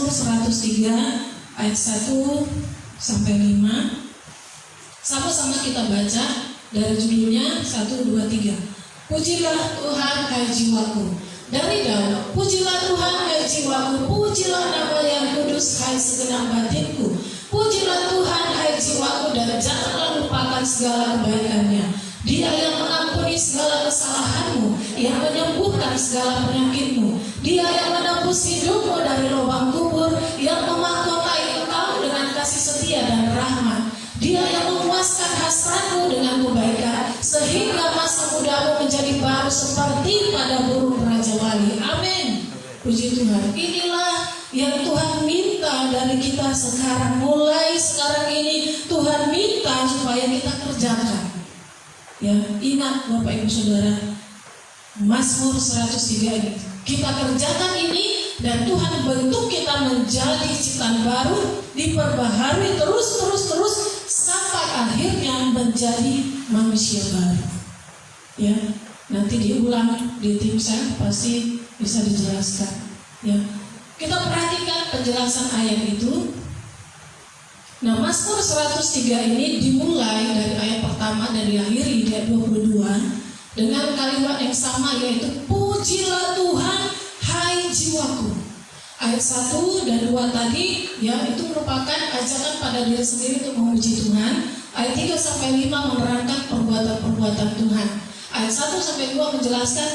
Mazmur 103 ayat 1 sampai 5. Sama-sama kita baca dari judulnya 1, 2, 3. Pujilah Tuhan hai jiwaku. Dari Daud, pujilah Tuhan hai jiwaku, pujilah nama yang kudus hai segenap batinku. Pujilah Tuhan hai jiwaku dan janganlah lupakan segala kebaikannya. Dia yang mengampuni segala kesalahanmu, yang menyembuhkan segala penyakitmu. Dia yang menebus hidupmu dari lubang kubur, yang memahkotai engkau dengan kasih setia dan rahmat. Dia yang memuaskan hasratmu dengan kebaikan, sehingga masa mudamu menjadi baru seperti pada burung raja wali. Amin. Puji Tuhan. Inilah yang Tuhan minta dari kita sekarang. Mulai sekarang ini Tuhan minta supaya kita kerjakan. Ya, ingat Bapak Ibu Saudara, Mazmur 103 ini kita kerjakan ini, dan Tuhan bentuk kita menjadi ciptaan baru, diperbaharui terus sampai akhirnya menjadi manusia baru. Ya, nanti diulang di tim saya pasti bisa dijelaskan. Ya, kita perhatikan penjelasan ayat itu. Nah, Mazmur 103 ini dimulai dari ayat pertama dan diakhiri di ayat 22 dengan kalimat yang sama, yaitu pujilah Tuhan hai jiwaku. Ayat 1 dan 2 tadi ya itu merupakan ajakan pada diri sendiri untuk memuji Tuhan. Ayat 3 sampai 5 menerangkan perbuatan-perbuatan Tuhan. Ayat 1 sampai 2 menjelaskan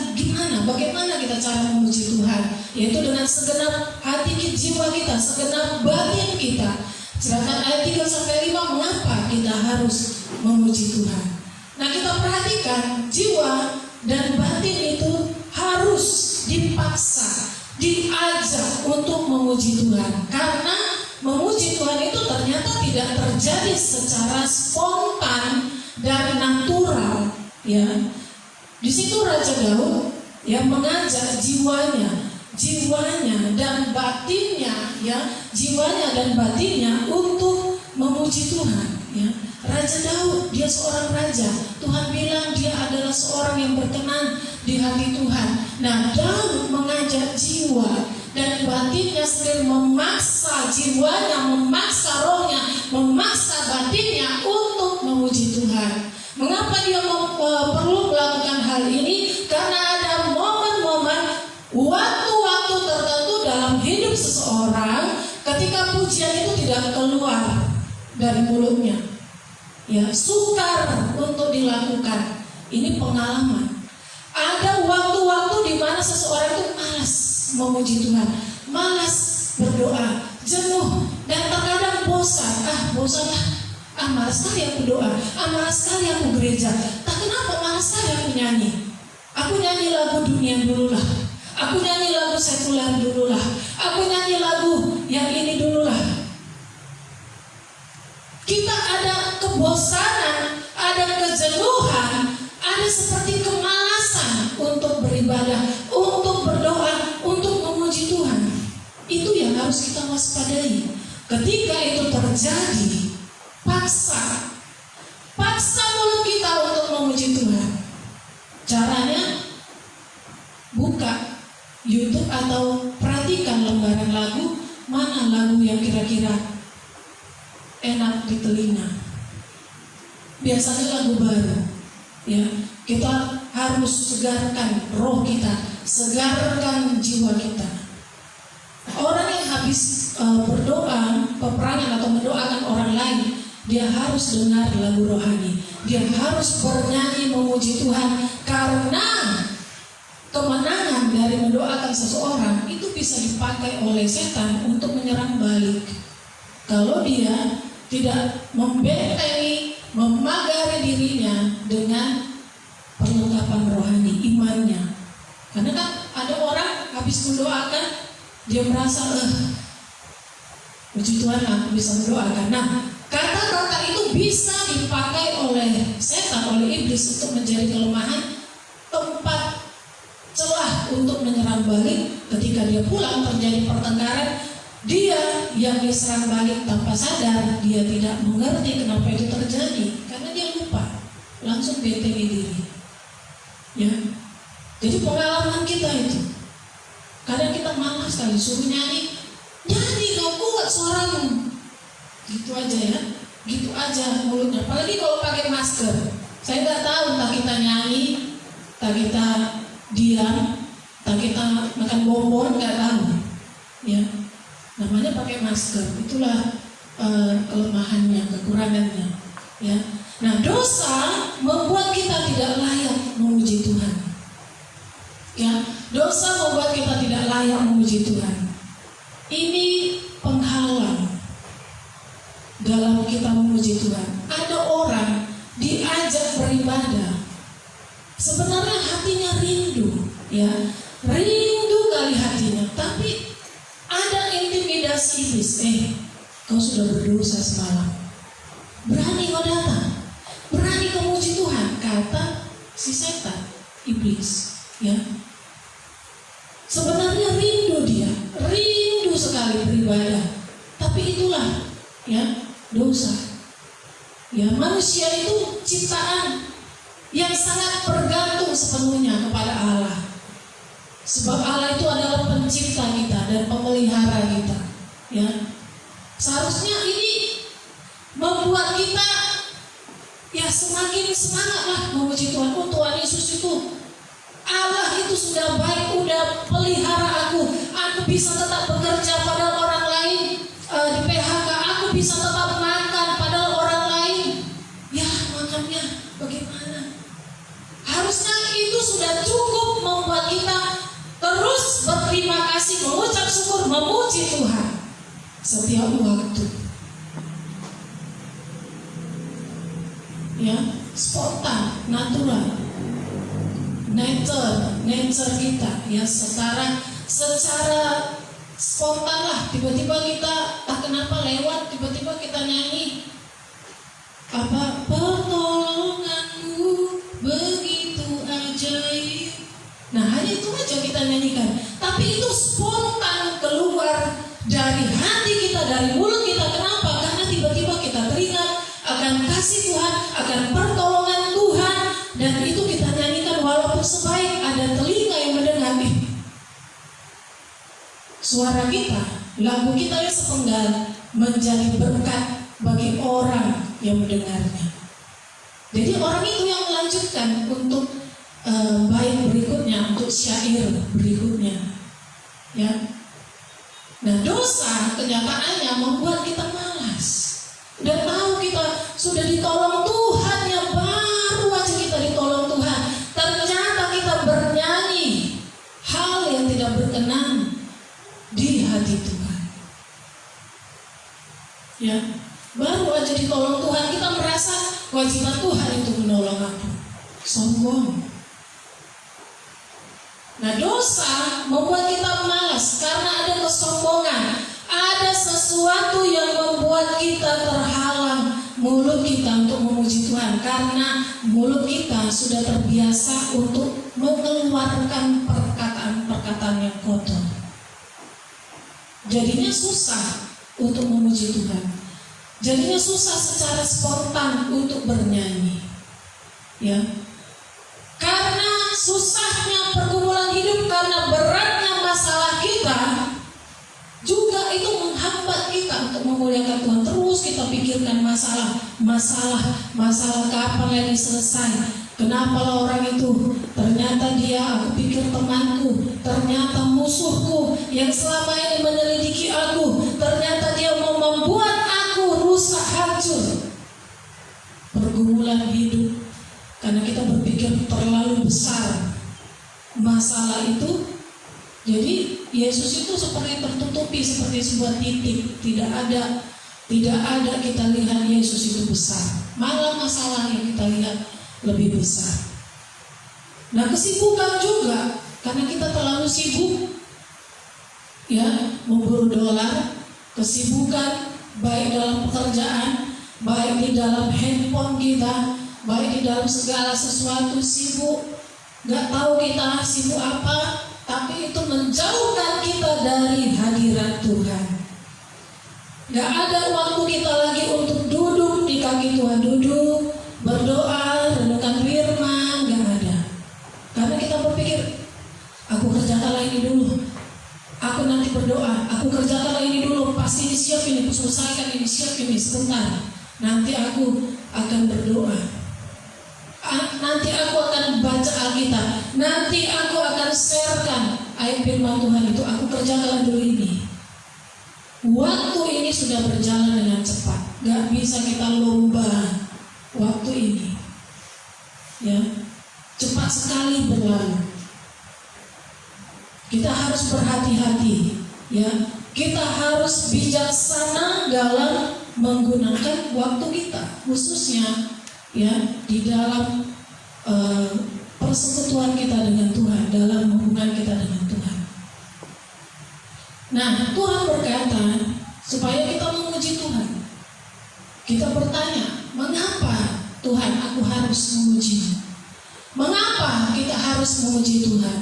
bagaimana kita cara memuji Tuhan, yaitu dengan segenap hati jiwa kita, segenap batin kita. Sedangkan ayat 3 sampai 5 mengapa kita harus memuji Tuhan. Nah, kita perhatikan jiwa dan batin itu harus dipaksa, diajak untuk memuji Tuhan. Karena memuji Tuhan itu ternyata tidak terjadi secara spontan dan natural. Ya, di situ Raja Daud yang mengajak jiwanya dan batinnya, ya, jiwanya dan batinnya untuk memuji Tuhan. Ya, Raja Daud dia seorang raja. Tuhan bilang dia adalah seorang yang berkenan di hati Tuhan. Nah, Daud mengajak jiwa dan batinnya sendiri, memaksa jiwanya, memaksa rohnya, memaksa batinnya untuk memuji Tuhan. Mengapa dia perlu melakukan hal ini? Karena ada momen-momen, waktu-waktu tertentu dalam hidup seseorang ketika pujian itu tidak keluar dari mulutnya. Ya, sukar untuk dilakukan. Ini pengalaman. Ada waktu-waktu di mana seseorang itu malas memuji Tuhan, malas berdoa, jenuh, dan terkadang bosan. Malas sekali aku doa, malas sekali aku gereja. Tak kenapa malas sekali aku nyanyi. Aku nyanyi lagu dunia dululah. Aku nyanyi lagu sekuler dululah. Aku nyanyi lagu yang ini dululah. Kita ada kebosanan, ada kejenuhan, ada seperti kemalasan untuk beribadah, untuk berdoa, untuk memuji Tuhan. Itu yang harus kita waspadai. Ketika itu terjadi, paksa mulut kita untuk memuji Tuhan. Caranya, buka YouTube atau perhatikan lembaran lagu, mana lagu yang kira-kira enak di telinga. Biasanya lagu baru. Ya, kita harus segarkan roh kita, segarkan jiwa kita. Orang yang habis berdoa, peperangan atau mendoakan orang lain, dia harus dengar lagu rohani. Dia harus bernyanyi memuji Tuhan, karena kemenangan dari mendoakan seseorang itu bisa dipakai oleh setan untuk menyerang balik. Kalau dia tidak membentengi, memagari dirinya dengan perlengkapan rohani, imannya. Karena kan ada orang habis mendoakan, dia merasa puji Tuhan aku bisa mendoakan. Nah, kata-kata itu bisa dipakai oleh setan, oleh iblis untuk menjadi kelemahan, tempat celah untuk menyerang balik. Ketika dia pulang terjadi pertengkaran, dia yang diserang balik tanpa sadar, dia tidak mengerti kenapa itu terjadi, karena dia lupa, langsung bentengi diri. Ya, jadi pengalaman kita itu, kadang kita malas sekali suruh nyanyi gitu aja ya, gitu aja mulutnya. Apalagi kalau pakai masker, saya nggak tahu entah kita nyanyi, entah kita diam, entah kita makan bonbon, nggak tahu ya. Namanya pakai masker, itulah kelemahannya, kekurangannya ya. Nah, dosa membuat kita tidak layak memuji Tuhan ya. Dosa membuat kita tidak layak memuji Tuhan. Ini penghalang dalam kita memuji Tuhan. Ada orang diajak beribadah, sebenarnya hatinya rindu ya, rindu kali hatinya, tapi ada intimidasi iblis. Kau sudah berdosa semalam, berani kau datang, berani kau muji Tuhan, kata si setan, iblis ya. Sebenarnya rindu dia, rindu sekali beribadah, tapi itulah ya dosa ya. Manusia itu ciptaan yang sangat bergantung sepenuhnya kepada Allah, sebab Allah itu adalah pencipta kita dan pemelihara kita ya. Seharusnya ini membuat kita ya semakin semangatlah memuji Tuhan. Oh, Tuhan Yesus itu, Allah itu sudah baik, udah pelihara aku bisa tetap bekerja padahal orang lain di PHK, aku bisa tetap makan padahal orang lain ya makannya bagaimana. Harusnya itu sudah cukup membuat kita terus berterima kasih, mengucap syukur, memuji Tuhan setiap waktu ya. Spontan, natural, nature kita ya, secara spontan lah. Tiba-tiba kita tak kenapa lewat, tiba-tiba kita nyanyi apa, pertolonganmu begitu ajaib. Nah, hanya itu aja kita nyanyikan, tapi itu spontan keluar dari hati kita, dari mulut kita. Kenapa? Karena tiba-tiba kita teringat akan kasih Tuhan, akan pertolongan Tuhan, dan itu kita nyanyikan walaupun sebaik ada telinga yang mendengar. Suara kita, lagu kita yang sepenggal menjadi berkat bagi orang yang mendengarnya. Jadi orang itu yang melanjutkan untuk bait berikutnya, untuk syair berikutnya ya. Nah, dosa kenyataannya membuat kita malas. Dan tahu kita sudah ditolong Tuhan, yang baru aja kita ditolong Tuhan, ternyata kita bernyanyi hal yang tidak berkenan di hati Tuhan ya. Baru aja ditolong Tuhan, kita merasa kewajiban Tuhan itu menolong aku, sombong. Nah, dosa membuat kita malas karena ada kesombongan, ada sesuatu yang membuat kita terhalang mulut kita untuk memuji Tuhan, karena mulut kita sudah terbiasa untuk mengeluarkan perkataan-perkataan yang kotor. Jadinya susah untuk memuji Tuhan, jadinya susah secara spontan untuk bernyanyi ya. Karena susahnya pergumulan hidup, karena beratnya masalah kita, juga itu menghambat kita untuk memuliakan Tuhan. Terus kita pikirkan masalah kapan lagi selesai. Kenapa lah orang itu? Ternyata dia, aku pikir temanku, ternyata musuhku yang selama ini menyelidiki aku, ternyata dia mau membuat aku rusak, hancur. Pergumulan hidup, karena kita berpikir terlalu besar masalah itu. Jadi Yesus itu seperti tertutupi, seperti sebuah titik. Tidak ada kita lihat Yesus itu besar, malah masalah yang kita lihat lebih besar. Nah, kesibukan juga, karena kita terlalu sibuk ya memburu dolar. Kesibukan baik dalam pekerjaan, baik di dalam handphone kita, baik di dalam segala sesuatu, sibuk. Gak tahu kita sibuk apa, tapi itu menjauhkan kita dari hadirat Tuhan. Gak ada waktu kita lagi untuk duduk di kaki Tuhan, duduk berdoa, renungkan firman, gak ada. Karena kita berpikir, aku kerjakan ini dulu, aku nanti berdoa, aku kerjakan ini dulu, pasti disiapin, aku selesaikan ini siap ini sebentar. Nanti aku akan berdoa. Nanti aku akan baca Alkitab. Nanti aku akan sharekan ayat firman Tuhan itu. Aku kerjakan dulu ini. Waktu ini sudah berjalan dengan cepat. Gak bisa kita lomba waktu ini. Ya, cepat sekali berlalu. Kita harus berhati-hati. Ya, kita harus bijaksana dalam menggunakan waktu kita, khususnya ya di dalam persekutuan kita dengan Tuhan, dalam hubungan kita dengan Tuhan. Nah, Tuhan berkata supaya kita memuji Tuhan. Kita bertanya, mengapa Tuhan aku harus memuji? Mengapa kita harus memuji Tuhan?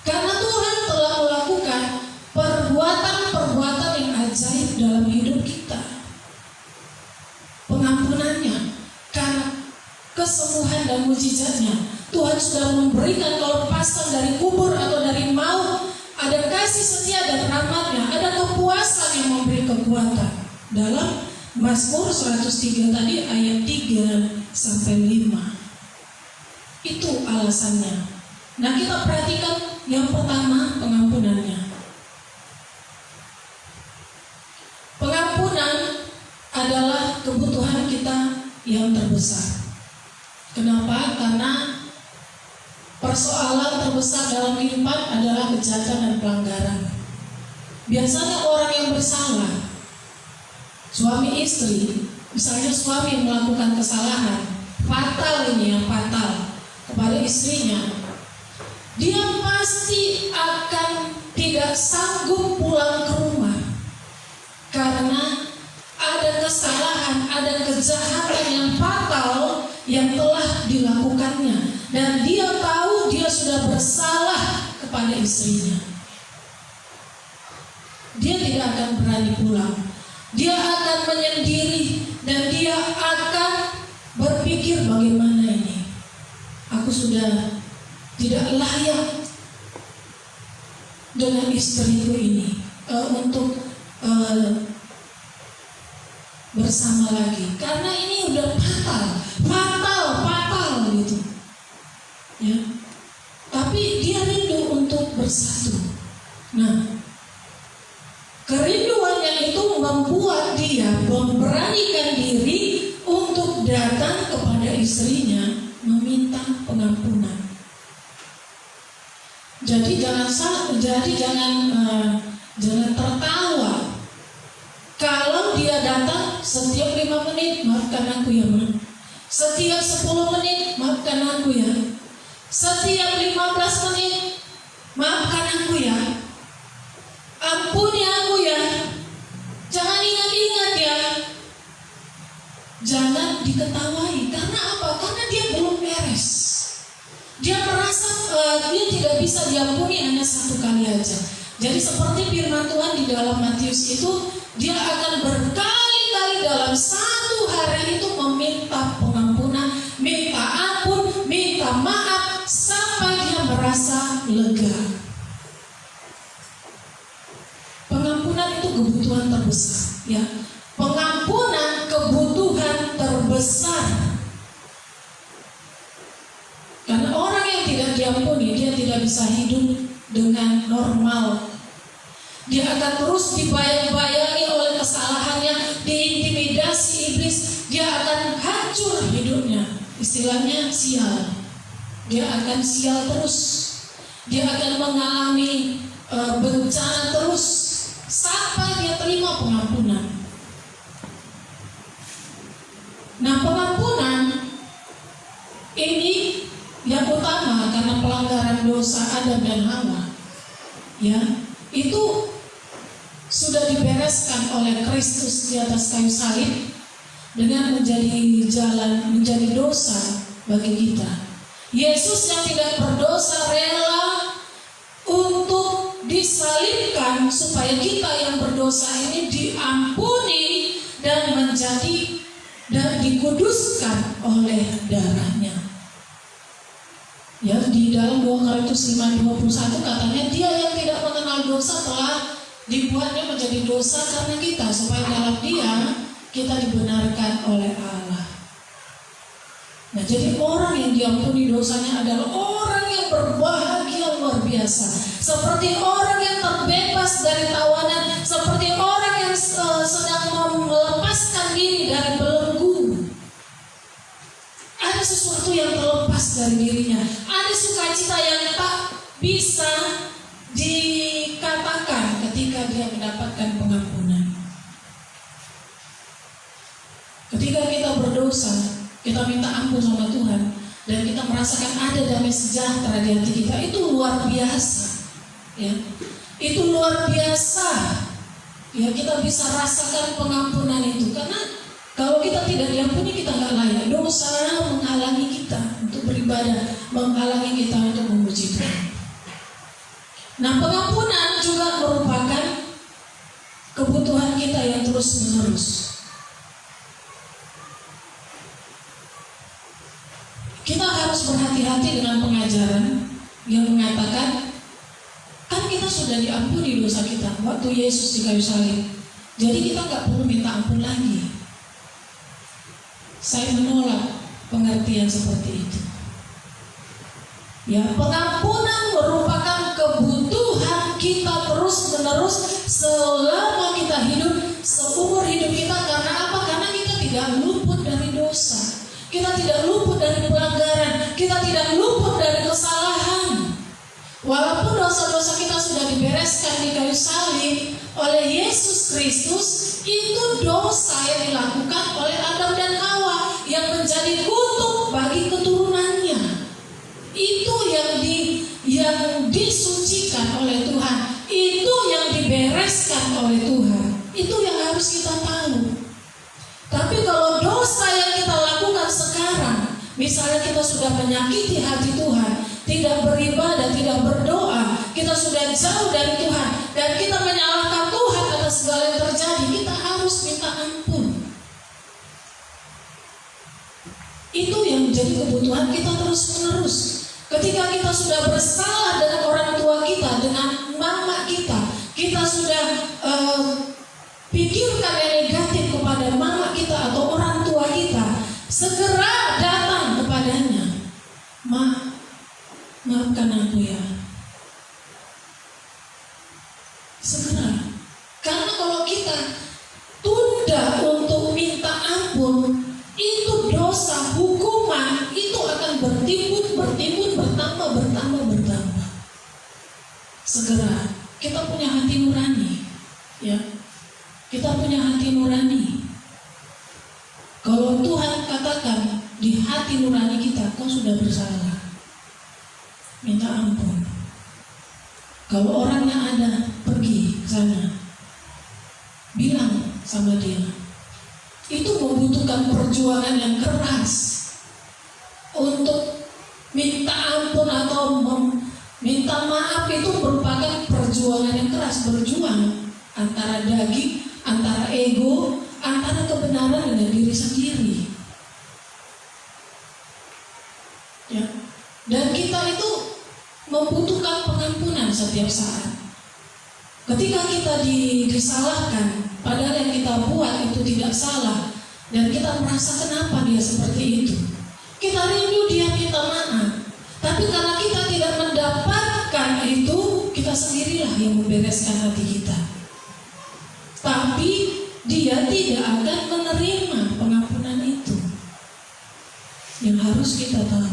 Karena Tuhan telah melakukan perbuatan-perbuatan yang ajaib dalam hidup kita. Pengampunannya, karena kesembuhan dan mujizatnya, Tuhan sudah memberikan kelepasan dari kubur atau dari maut. Ada kasih setia dan rahmatnya, ada kepuasan yang memberi kekuatan. Dalam Mazmur 103 tadi ayat 3-5. Itu alasannya. Nah, kita perhatikan yang pertama, pengampunannya. Pengampunan adalah kebutuhan kita yang terbesar. Kenapa? Karena persoalan terbesar dalam kehidupan adalah kejahatan dan pelanggaran. Biasanya orang yang bersalah, suami istri, misalnya suami melakukan kesalahan fatal, ini yang fatal kepada istrinya, dia pasti akan tidak sanggup pulang ke rumah karena ada kesalahan, ada kejahatan yang fatal yang telah dilakukannya, dan dia tahu dia sudah bersalah kepada istrinya. Dia tidak akan berani pulang. Dia akan menyendiri dan dia akan berpikir, bagaimana ini? Aku sudah tidak layak dengan istriku ini untuk bersama lagi, karena ini udah fatal gitu. Ya. Tapi dia rindu untuk bersatu. Nah, kerinduannya itu membuat dia memberanikan diri untuk datang kepada istrinya meminta pengampunan. Jadi jangan tertawa kalau dia datang setiap 5 menit, maafkan aku ya Ma. Setiap 10 menit, maafkan aku ya. Setiap 15 menit, maafkan aku ya. Ampuni aku ya. Jangan ingat-ingat ya. Jangan diketawai. Karena apa? Karena dia belum beres. Dia merasa dia tidak bisa diampuni hanya 1 kali aja. Jadi seperti firman Tuhan di dalam Matius itu, dia akan berkali-kali dalam 1 hari itu meminta pengampunan, minta ampun, minta maaf, sampai dia merasa lega. Pengampunan itu kebutuhan terbesar, ya. Pengampunan kebutuhan terbesar. Karena orang yang tidak diampuni, dia tidak bisa hidup dengan normal. Dia akan terus dibayang-bayangi oleh kesalahannya, diintimidasi iblis. Dia akan hancur hidupnya. Istilahnya sial. Dia akan sial terus. Dia akan mengalami bencana terus sampai dia terima pengampunan. Nah, pengampunan ini yang utama karena pelanggaran dosa Adam dan Hawa. Ya, itu sudah dibereskan oleh Kristus di atas kayu salib dengan menjadi dosa bagi kita. Yesus yang tidak berdosa rela untuk disalibkan supaya kita yang berdosa ini diampuni dan dikuduskan oleh darahnya. Ya, di dalam 2 Korintus 5:21 katanya dia yang tidak mengenal dosa telah dibuatnya menjadi dosa karena kita, supaya dalam Dia kita dibenarkan oleh Allah. Nah, jadi orang yang diampuni dosanya adalah orang yang berbahagia luar biasa, seperti orang yang terbebas dari tawanan, seperti orang yang sedang melepaskan diri dari belenggu. Ada sesuatu yang terlepas dari dirinya, ada sukacita yang tak bisa dikatakan ketika dia mendapatkan pengampunan. Ketika kita berdosa, kita minta ampun sama Tuhan, dan kita merasakan ada damai sejahtera di hati kita, itu luar biasa, ya. Itu luar biasa, ya. Kita bisa rasakan pengampunan itu, karena kalau kita tidak diampuni, kita nggak layak. Dosa menghalangi kita untuk beribadah, menghalangi kita untuk memuji Tuhan. Nah, pengampunan juga merupakan kebutuhan kita yang terus menerus. Kita harus berhati-hati dengan pengajaran yang mengatakan, kan kita sudah diampuni dosa kita waktu Yesus di kayu salib, jadi kita nggak perlu minta ampun lagi. Saya menolak pengertian seperti itu. Ya, pengampunan merupakan kebutuhan kita terus-menerus selama kita hidup, seumur hidup kita. Karena apa? Karena kita tidak luput dari dosa. Kita tidak luput dari pelanggaran, kita tidak luput dari kesalahan. Walaupun dosa-dosa kita sudah dibereskan di kayu salib oleh Yesus Kristus, itu dosa yang dilakukan oleh Adam dan Hawa yang menjadi kutuk bagi keturunannya. Itu yang disucikan oleh Tuhan, itu yang dibereskan oleh Tuhan. Itu yang harus kita tahu. Tapi kalau dosa yang kita lakukan sekarang, misalnya kita sudah menyakiti hati Tuhan, tidak beribadah, tidak berdoa, kita sudah jauh dari Tuhan, dan kita menyalahkan Tuhan atas segala yang terjadi, kita harus minta ampun. Itu yang menjadi kebutuhan kita terus-menerus. Ketika kita sudah bersalah dengan orang tua kita, dengan mama kita, kita sudah pikirkan yang negatif kepada mama kita atau orang tua kita, segera datang kepadanya. Maafkan aku ya. Segera. Karena kalau kita tunda untuk minta ampun, itu dosa, hukuman itu akan bertimbun, bertambah. Segera. Kita punya hati nurani, ya. Kita punya hati nurani. Kalau Tuhan katakan di hati nurani kita, kau sudah bersalah, minta ampun. Kalau orangnya ada, pergi sana, bilang sama dia. Itu membutuhkan perjuangan yang keras untuk minta ampun atau minta maaf. Itu merupakan perjuangan yang keras, berjuang antara daging, antara ego, antara kebenaran dengan diri sendiri. Ya. Dan kita itu membutuhkan pengampunan setiap saat. Ketika kita disalahkan, padahal yang kita buat itu tidak salah, dan kita merasa kenapa dia seperti itu, kita rindu dia minta maaf. Tapi karena kita tidak mendapatkan itu, kita sendirilah yang membereskan hati kita. Tapi dia tidak akan menerima pengampunan itu. Yang harus kita tahu,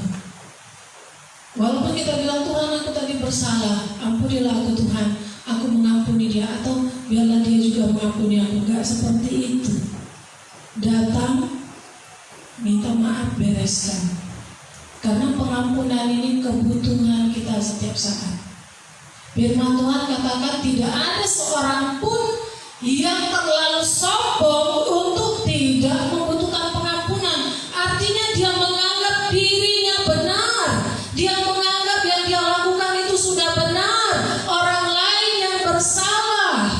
walaupun kita bilang, Tuhan aku tadi bersalah, ampunilah aku Tuhan, aku mengampuni dia, atau biarlah dia juga mengampuni aku. Enggak seperti itu. Datang, minta maaf, bereskan. Karena pengampunan ini kebutuhan kita setiap saat. Firman Tuhan katakan tidak ada seorang pun yang terlalu sombong untuk tidak membutuhkan pengampunan. Artinya dia menganggap dirinya benar, dia menganggap yang dia lakukan itu sudah benar, orang lain yang bersalah.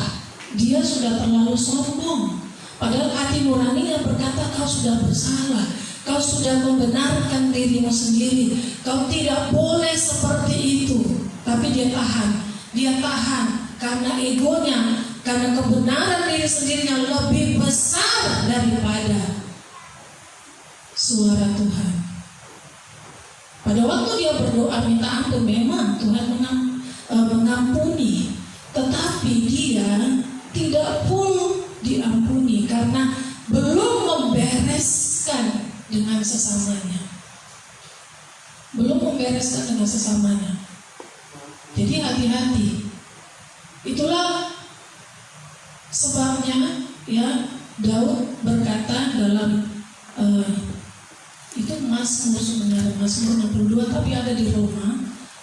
Dia sudah terlalu sombong. Padahal hati nuraninya berkata, kau sudah bersalah, kau sudah membenarkan dirimu sendiri, kau tidak boleh seperti itu. Tapi dia tahan karena egonya karena kebenaran diri sendirinya lebih besar daripada suara Tuhan. Pada waktu dia berdoa minta ampun, memang Tuhan mengampuni, tetapi dia tidak full diampuni karena belum membereskan dengan sesamanya. Belum membereskan dengan sesamanya. Jadi hati-hati. Itulah sebabnya ya Daud berkata dalam itu Mazmur sebenarnya, Mazmur 62, tapi ada di Roma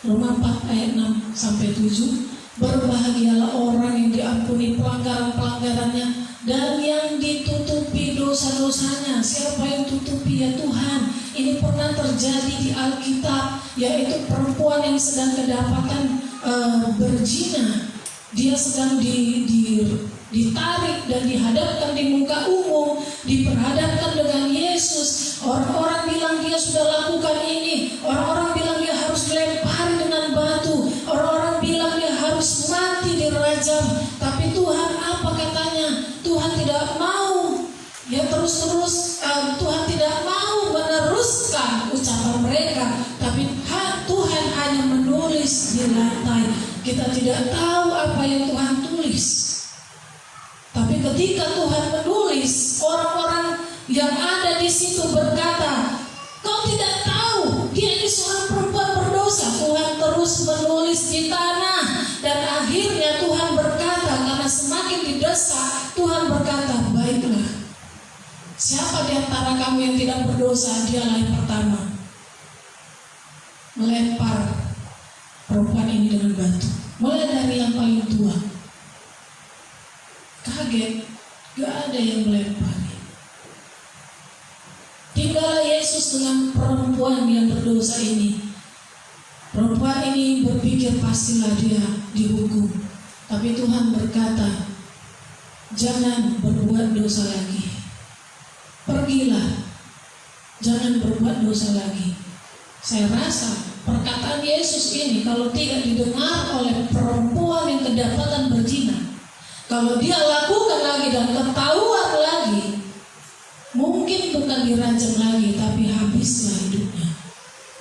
4 ayat 6 sampai 7. Berbahagialah orang yang diampuni pelanggaran-pelanggarannya dan yang ditutupi dosa-dosanya. Siapa yang tutupi? Ya Tuhan. Ini pernah terjadi di Alkitab, yaitu perempuan yang sedang kedapatan berzina. Dia sedang ditarik dan dihadapkan di muka umum, diperhadapkan dengan Yesus. Orang-orang bilang dia sudah lakukan ini, orang-orang bilang dia harus dilempari dengan batu, orang-orang bilang dia harus mati dirajam. Tapi Tuhan apa katanya? Tuhan tidak mau ya terus-terus Tuhan tidak mau meneruskan ucapan mereka, tapi Tuhan hanya menulis di lantai. Kita tidak tahu apa yang Tuhan tulis. Tapi ketika Tuhan menulis, orang-orang yang ada di situ berkata, kau tidak tahu dia ini seorang perempuan berdosa. Tuhan terus menulis di tanah, dan akhirnya Tuhan berkata, karena semakin didesak, Tuhan berkata, baiklah, siapa di antara kamu yang tidak berdosa, dialah yang pertama melempar perempuan ini dengan batu. Mulai dari yang paling tua. Kaget, gak ada yang melempari. Tinggallah Yesus dengan perempuan yang berdosa ini. Perempuan ini berpikir pastilah dia dihukum. Tapi Tuhan berkata, jangan berbuat dosa lagi. Pergilah, jangan berbuat dosa lagi. Saya rasa perkataan Yesus ini kalau tidak didengar oleh perempuan yang kedapatan berzina, kalau dia lakukan lagi dan ketahuan lagi, mungkin bukan dirajam lagi, tapi habislah hidupnya,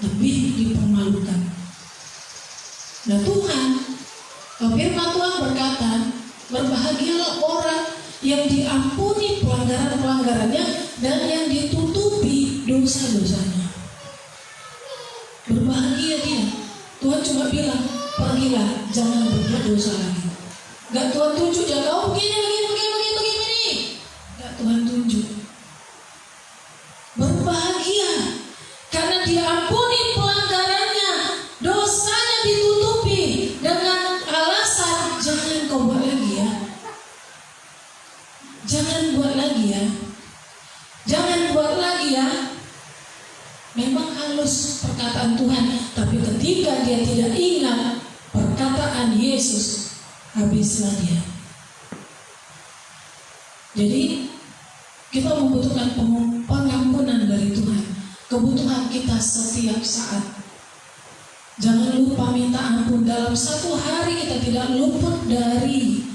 lebih dipermalukan. Nah Tuhan, firman Tuhan berkata, berbahagialah orang yang diampuni pelanggaran-pelanggarannya dan yang ditutupi dosa-dosanya. Berbahagia dia. Tuhan cuma bilang, pergilah, jangan berbuat dosa lagi. Gak Tuhan tunjuk, jangan begini. Gak Tuhan tunjuk. Berbahagia karena diampuni pelanggarannya, dosanya ditutupi dengan alasan jangan kau buat lagi ya. Jangan buat lagi ya. Jangan buat lagi ya. Memang halus perkataan Tuhan, tapi ketika dia tidak ingat perkataan Yesus, habislah dia. Jadi kita membutuhkan pengampunan dari Tuhan. Kebutuhan kita setiap saat. Jangan lupa minta ampun. Dalam satu hari kita tidak luput dari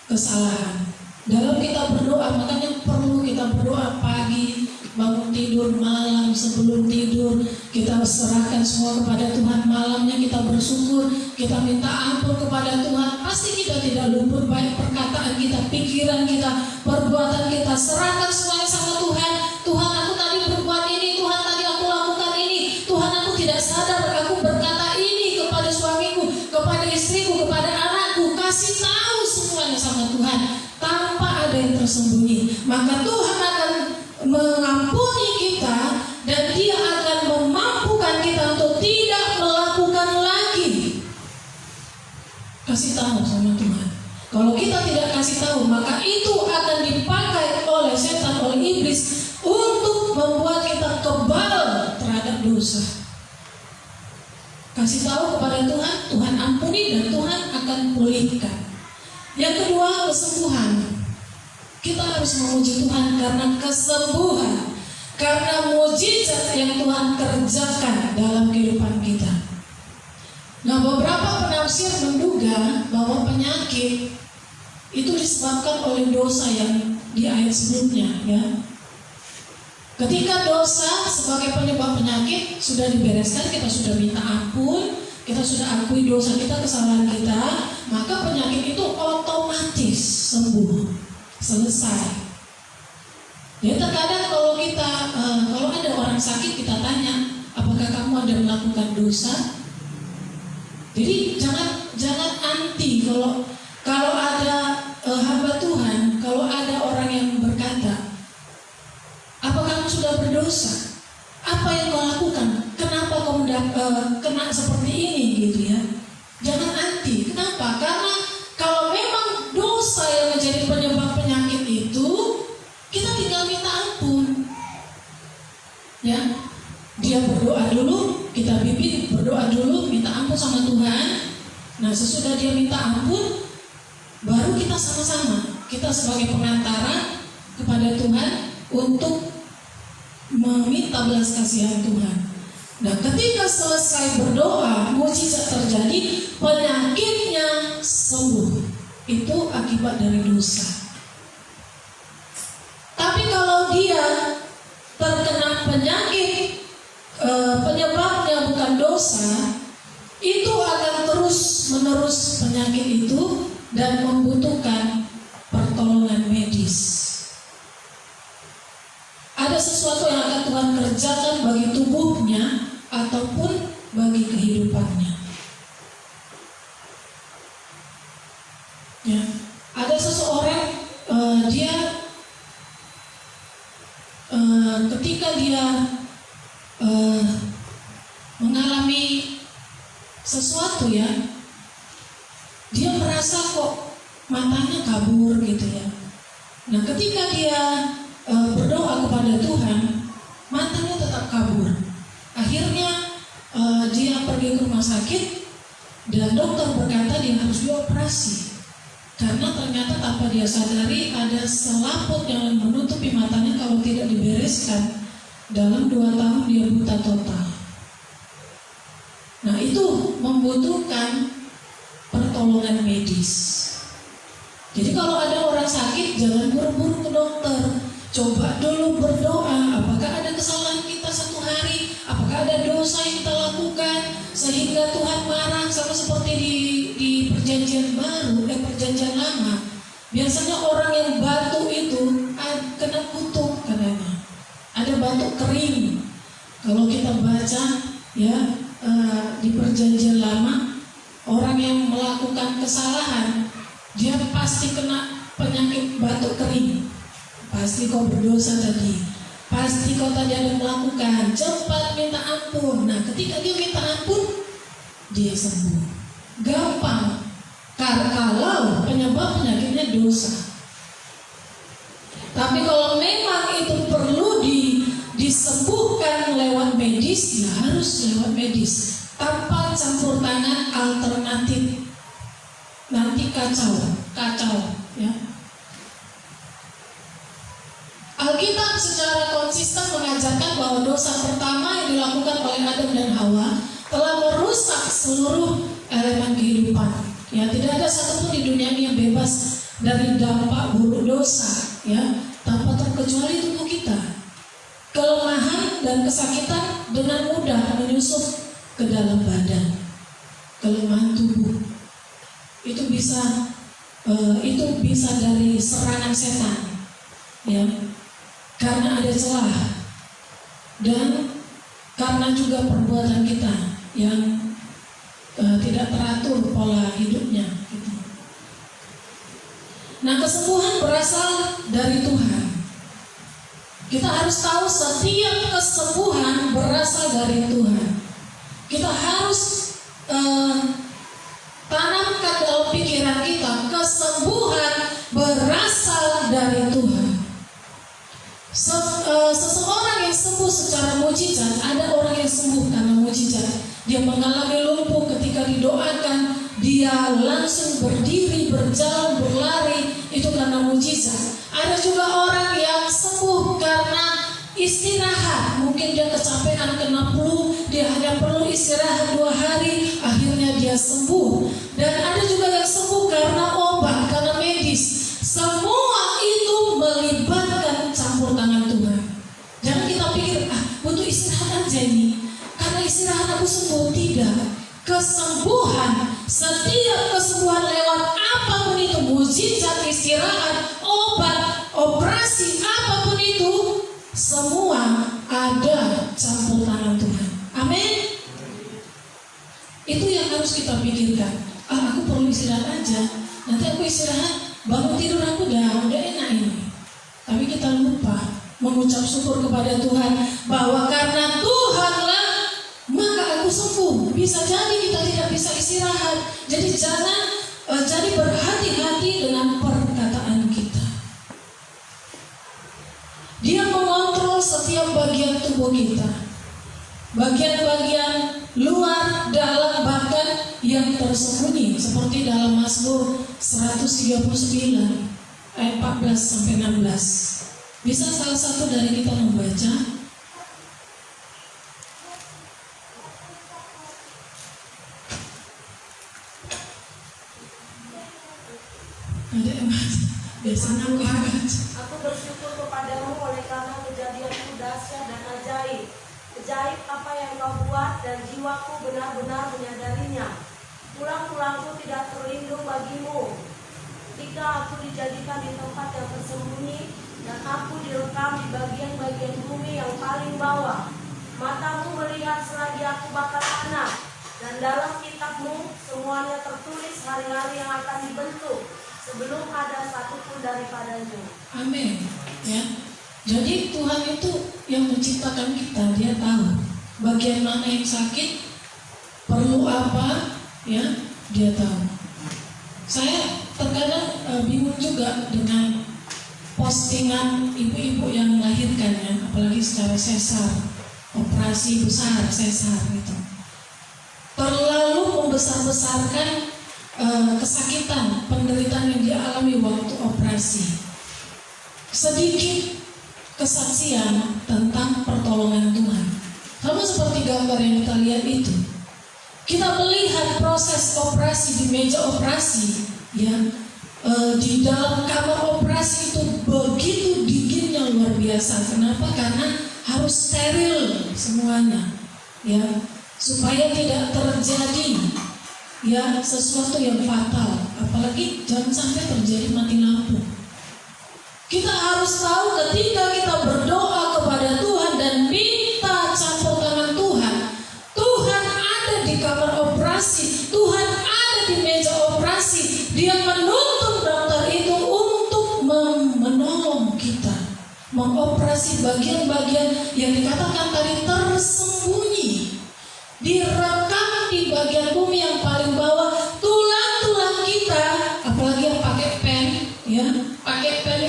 kesalahan. Dalam kita berdoa, makanya perlu kita berdoa pagi, bangun tidur, malam, sebelum tidur, kita serahkan semua kepada Tuhan. Malamnya kita bersyukur, kita minta ampun kepada Tuhan. Pasti kita tidak luput, baik perkataan kita, pikiran kita, perbuatan kita. Serahkan semuanya sama Tuhan. Tuhan, aku tadi berbuat ini, Tuhan tadi aku lakukan ini, Tuhan aku tidak sadar aku berkata ini kepada suamiku, kepada istriku, kepada anakku. Kasih tahu semuanya sama Tuhan tanpa ada yang tersembunyi. Maka Tuhan akan mengampuni kita dan Dia akan memampukan kita untuk tidak melakukan lagi. Kasih tahu sama Tuhan. Kalau kita tidak kasih tahu, maka itu akan dipakai oleh setan, oleh iblis untuk membuat kita kebal terhadap dosa. Kasih tahu kepada Tuhan, Tuhan ampuni dan Tuhan akan pulihkan. Yang kedua, kesembuhan. Kita harus memuji Tuhan karena kesembuhan, karena mujizat yang Tuhan kerjakan dalam kehidupan kita. Nah, beberapa penafsir menduga bahwa penyakit itu disebabkan oleh dosa yang di ayat sebelumnya, ya. Ketika dosa sebagai penyebab penyakit sudah dibereskan, kita sudah minta ampun, kita sudah akui dosa kita, kesalahan kita, maka penyakit itu otomatis sembuh, selesai. Ya, terkadang kalau kalau ada orang sakit, kita tanya, apakah kamu ada melakukan dosa? Jadi jangan anti kalau ada hamba Tuhan, kalau ada orang yang berkata, apa kamu sudah berdosa? Apa yang kau lakukan? Kenapa kau kena seperti ini, gitu ya? Jangan anti. Kenapa? Karena kalau memang dosa yang menjadi penyebab penyakit itu, kita tinggal minta ampun. Ya, dia berdoa dulu, kita bimbing berdoa dulu, minta ampun sama Tuhan. Nah, sesudah dia minta ampun, baru kita sama-sama, kita sebagai pengantara kepada Tuhan untuk meminta belas kasihan Tuhan. Nah, ketika selesai berdoa, mukjizat terjadi, penyakitnya sembuh. Itu akibat dari dosa. Tapi kalau dia terkena penyakit, penyebabnya bukan dosa, itu akan terus menerus penyakit itu dan membutuhkan pertolongan medis. Ada sesuatu yang akan Tuhan kerjakan bagi tubuhnya ataupun bagi kehidupannya. Ya, ada seseorang ketika dia mengalami sesuatu, ya, dia merasa kok matanya kabur gitu ya. Nah, ketika dia berdoa kepada Tuhan, matanya tetap kabur. Akhirnya dia pergi ke rumah sakit dan dokter berkata dia harus dioperasi karena ternyata tanpa dia sadari ada selaput yang menutupi matanya. Kalau tidak dibereskan, dalam 2 tahun dia buta total. Nah, itu membutuhkan pertolongan medis. Jadi kalau ada orang sakit, jangan buru-buru ke dokter. Coba dulu berdoa, apakah ada kesalahan kita satu hari, apakah ada dosa yang kita lakukan sehingga Tuhan marah, sama seperti di perjanjian baru dan perjanjian lama. Biasanya orang yang batu itu kena kutuk katanya. Ada batu kering. Kalau kita baca, ya, di perjanjian lama, orang yang melakukan kesalahan dia pasti kena penyakit batu kering. Pasti kau berdosa tadi, pasti kau tadi ada melakukan, cepat minta ampun. Nah, ketika dia minta ampun, dia sembuh. Gampang. Kalau penyebab penyakitnya dosa. Tapi kalau memang itu perlu disembuhkan lewat medis, ya harus lewat medis. Tanpa campur tangan alternatif, nanti kacau, ya. Alkitab secara konsisten mengajarkan bahwa dosa pertama yang dilakukan oleh Adam dan Hawa telah merusak seluruh elemen kehidupan. Ya, tidak ada satupun di dunia ini yang bebas dari dampak buruk dosa, ya, tanpa terkecuali tubuh kita. Kelemahan dan kesakitan dengan mudah menyusup ke dalam badan. Kelemahan tubuh itu bisa dari serangan setan, ya. Karena ada celah dan karena juga perbuatan kita yang tidak teratur pola hidupnya, gitu. Nah, kesembuhan berasal dari Tuhan. Kita harus tahu setiap kesembuhan berasal dari Tuhan. Kita harus tanamkan dalam pikiran kita, kesembuhan berasal dari Tuhan. Seseorang yang sembuh secara mukjizat, ada orang yang sembuh karena mukjizat. Dia mengalami lumpuh, ketika didoakan dia langsung berdiri, berjalan, berlari, itu karena mukjizat. Ada juga orang yang sembuh karena istirahat. Mungkin dia kecapean, kena flu, dia hanya perlu istirahat 2 hari, akhirnya dia sembuh. Dan ada juga yang sembuh karena obat, karena medis. aku sembuh. Tidak. Kesembuhan, setiap kesembuhan lewat apapun itu, mukjizat, istirahat, obat, operasi, apapun itu, semua ada campur tangan Tuhan. Amin. Itu yang harus kita pikirkan. Aku perlu istirahat aja. Nanti aku istirahat, bangun tidur aku udah enak ini. Tapi kita lupa mengucap syukur kepada Tuhan bahwa karena Tuhanlah maka aku sembuh. Bisa jadi kita tidak bisa istirahat. Jadi jangan jadi berhati-hati dengan perkataan kita. Dia mengontrol setiap bagian tubuh kita. Bagian-bagian luar, dalam, bahkan yang tersembunyi, seperti dalam Mazmur 139 ayat 14 sampai 16. Bisa salah satu dari kita membaca? Ada yang baca? Biasanya aku yang baca. Aku bersyukur kepadamu oleh karena kejadianmu dahsyat dan ajaib. Ajaib apa yang kau buat dan jiwaku benar-benar menyadarinya. Tulang-tulangku tidak terlindung bagimu. Ketika aku dijadikan di tempat yang tersembunyi dan aku direkam di bagian-bagian bumi yang paling bawah. Matamu melihat selagi aku bakal anak, dan dalam kitabmu semuanya tertulis hari-hari yang akan dibentuk sebelum ada satupun daripadanya. Amin. Ya. Jadi Tuhan itu yang menciptakan kita. Dia tahu bagian mana yang sakit, perlu apa, ya, dia tahu. Saya terkadang bingung juga dengan postingan ibu-ibu yang melahirkan, ya, apalagi secara sesar, operasi besar sesar gitu. Terlalu membesar-besarkan kesakitan, penderitaan yang dialami waktu operasi. Sedikit kesaksian tentang pertolongan Tuhan. Sama seperti gambar yang kita lihat itu. Kita melihat proses operasi di meja operasi, ya, di dalam kamar operasi itu begitu dinginnya luar biasa. Kenapa? Karena harus steril semuanya, ya, supaya tidak terjadi, ya, sesuatu yang fatal. Apalagi jangan sampai terjadi mati lampu. Kita harus tahu ketika kita berdoa kepada Tuhan dan minta campur tangan Tuhan, Tuhan ada di kamar operasi, Tuhan ada di meja operasi. Dia menuntun dokter itu untuk menolong kita, mengoperasi bagian-bagian yang dikatakan tadi tersembunyi, direkam di bagian bumi yang paling bawah. Tulang-tulang kita, apalagi yang pakai pen, ya, pakai pen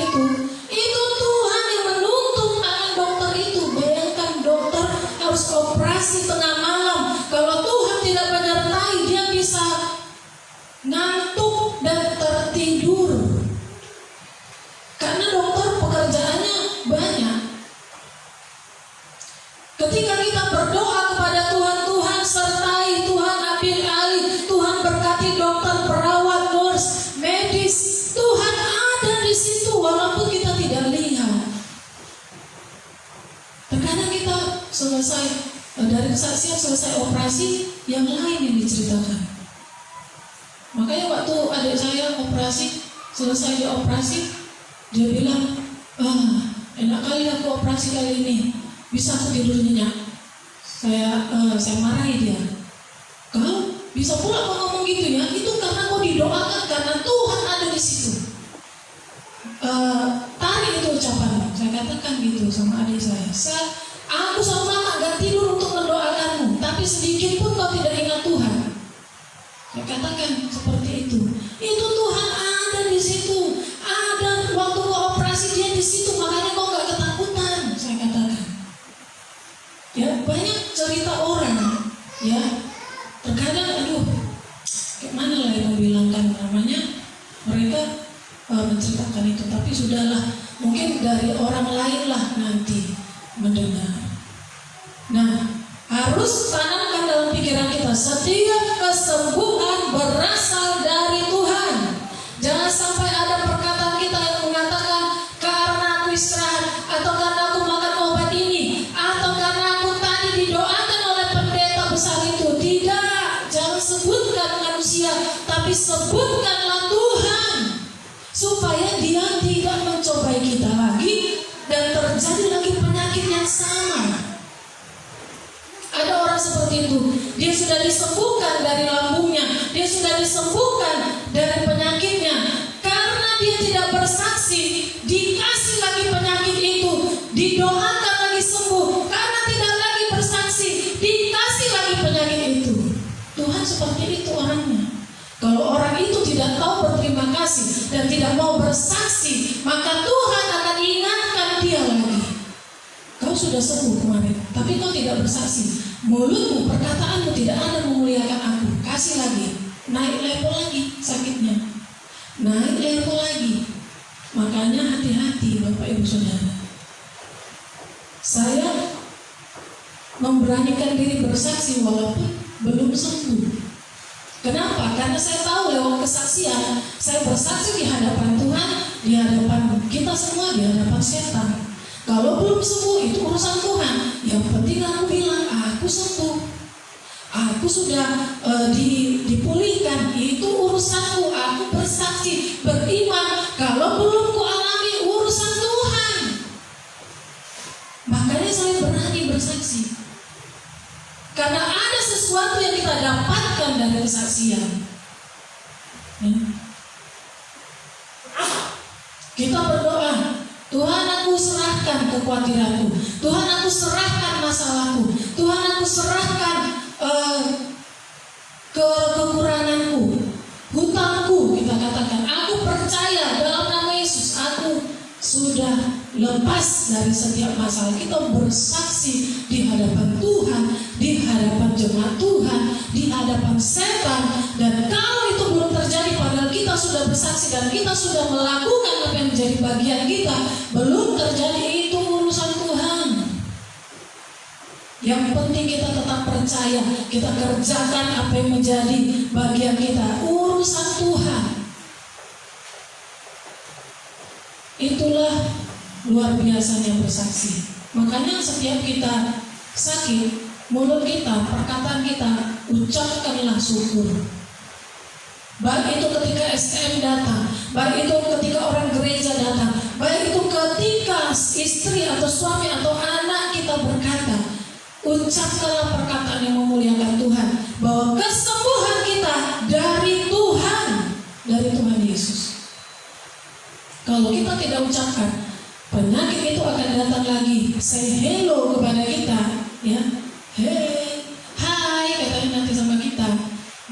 itu Tuhan yang menuntun tangan dokter itu. Bayangkan dokter harus operasi tengah malam. Kalau Tuhan tidak menyertai, dia bisa ngantuk dan tertidur. Karena dokter pekerjaannya banyak. Ketika kita berdoa kepada Tuhan, Tuhan sertai, Tuhan ambil alih, Tuhan berkati dokter, perawat, nurse, medis. Tuhan ada di situ walaupun kita tidak lihat. Terkadang kita selesai dari kesaksian, selesai operasi, yang lain yang diceritakan. Makanya waktu adik saya operasi, selesai dia operasi, dia bilang, enak kali aku operasi kali ini, bisa aku tidur nyenyak. Saya marahi dia. Kau bisa pula kau ngomong gitu ya? Itu karena kau didoakan, karena Tuhan ada di situ. Tarik itu ucapan. Saya katakan gitu sama adik saya. Aku sama mama gak tidur untuk mendoakanmu, tapi sedikit pun kau tidak ingat Tuhan. Saya katakan seperti itu. Itu Tuhan ada di situ. Ada waktu kau operasi, dia di situ. Makanya kau gak ketakutan. Saya katakan. Ya, banyak cerita orang, ya, terkadang kayak mana lah yang bilangkan namanya, mereka menceritakan itu, tapi sudahlah, mungkin dari orang lain lah nanti mendengar. Nah, harus tanamkan dalam pikiran kita, setiap kesembuhan berasal dari Tuhan. Jangan sampai ada perkataan kita yang mengatakan karena aku istirahat, atau karena aku makan obat ini, atau karena aku tadi didoakan oleh pendeta besar terjadi lagi penyakit yang sama. Ada orang seperti itu, dia sudah disembuhkan dari lambungnya, dia sudah disembuhkan dari penyakitnya. Karena dia tidak bersaksi, dikasih lagi penyakit itu, didoakan lagi sembuh. Karena tidak lagi bersaksi, dikasih lagi penyakit itu. Tuhan seperti itu orangnya. Kalau orang itu tidak tahu berterima kasih dan tidak mau bersaksi, maka Tuhan akan ingatkan dia lagi. Kau sudah sembuh kemarin, tapi kau tidak bersaksi. Mulutmu, perkataanmu tidak ada memuliakan aku. Kasih lagi, naik level lagi sakitnya, naik level lagi. Makanya hati-hati Bapak Ibu Saudara. Saya memberanikan diri bersaksi walaupun belum sembuh. Kenapa? Karena saya tahu lewat kesaksian, saya bersaksi di hadapan Tuhan, di hadapan kita semua, di hadapan setan. Kalau belum sembuh itu urusan Tuhan. Yang penting aku bilang, aku sembuh, aku sudah dipulihkan, itu urusanku. Aku bersaksi, beriman. Kalau belum ku alami, urusan Tuhan. Makanya saya berani bersaksi. Karena ada sesuatu yang kita dapatkan dari kesaksian. Kita berdoa, Tuhan aku serahkan kekhawatiranku, Tuhan aku serahkan masalahku, Tuhan aku serahkan kekuranganku, hutangku. Kita katakan, aku percaya dalam nama Yesus, aku sudah lepas dari setiap masalah. Kita bersaksi di hadapan Tuhan, di hadapan jemaat Tuhan, di hadapan setan. Dan kalau itu belum terjadi, padahal kita sudah bersaksi dan kita sudah melakukan apa yang menjadi bagian kita, belum terjadi, itu urusan Tuhan. Yang penting kita tetap percaya, kita kerjakan apa yang menjadi bagian kita, urusan Tuhan. Itulah luar biasanya bersaksi. Makanya setiap kita sakit, mulut kita, perkataan kita, ucapkanlah syukur. Baik itu ketika STM datang, baik itu ketika orang gereja datang, baik itu ketika istri atau suami atau anak kita berkata, ucapkanlah perkataan yang memuliakan Tuhan, bahwa kesembuhan kita dari Tuhan, dari Tuhan Yesus. Kalau kita tidak ucapkan, penyakit itu akan datang lagi. Say hello kepada kita, ya, hey, hai, katanya nanti sama kita,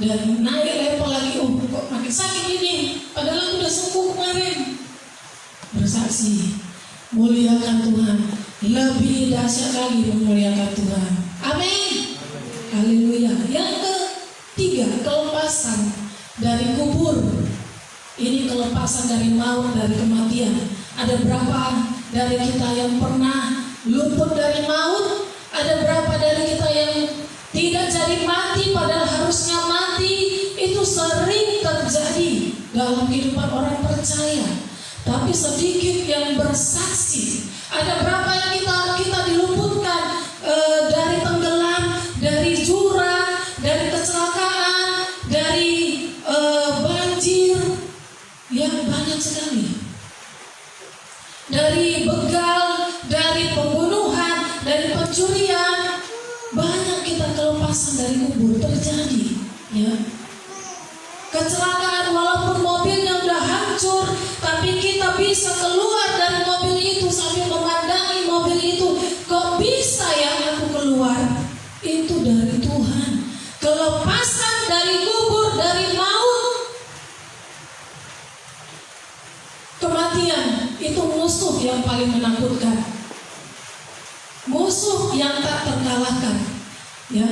dan naik level lagi. Oh, kok makin sakit ini? Padahal aku udah sembuh kemarin. Bersaksi, muliakan Tuhan, lebih dahsyat lagi memuliakan Tuhan. Amin. Haleluya. Yang ketiga, kelepasan dari kubur. Ini kelepasan dari maut, dari kematian. Ada berapa dari kita yang pernah luput dari maut? Ada berapa dari kita yang tidak jadi mati padahal harusnya mati? Itu sering terjadi dalam kehidupan orang percaya. Tapi sedikit yang bersaksi. Ada berapa yang kita diluputkan dari tenggelam, dari jurang, dari kecelakaan, dari banjir. Yang banyak sekali. Dari begal, dari pembunuhan, dari pencurian, banyak kita kelepasan dari kubur terjadi, ya. Kecelakaan walaupun mobilnya udah hancur, tapi kita bisa keluar dari mobil itu sambil memandangi mobil itu. Kok bisa ya aku keluar? Itu dari Tuhan. Kelepasan dari kubur, dari maut. Kematian itu musuh yang paling menakutkan, musuh yang tak terkalahkan, ya.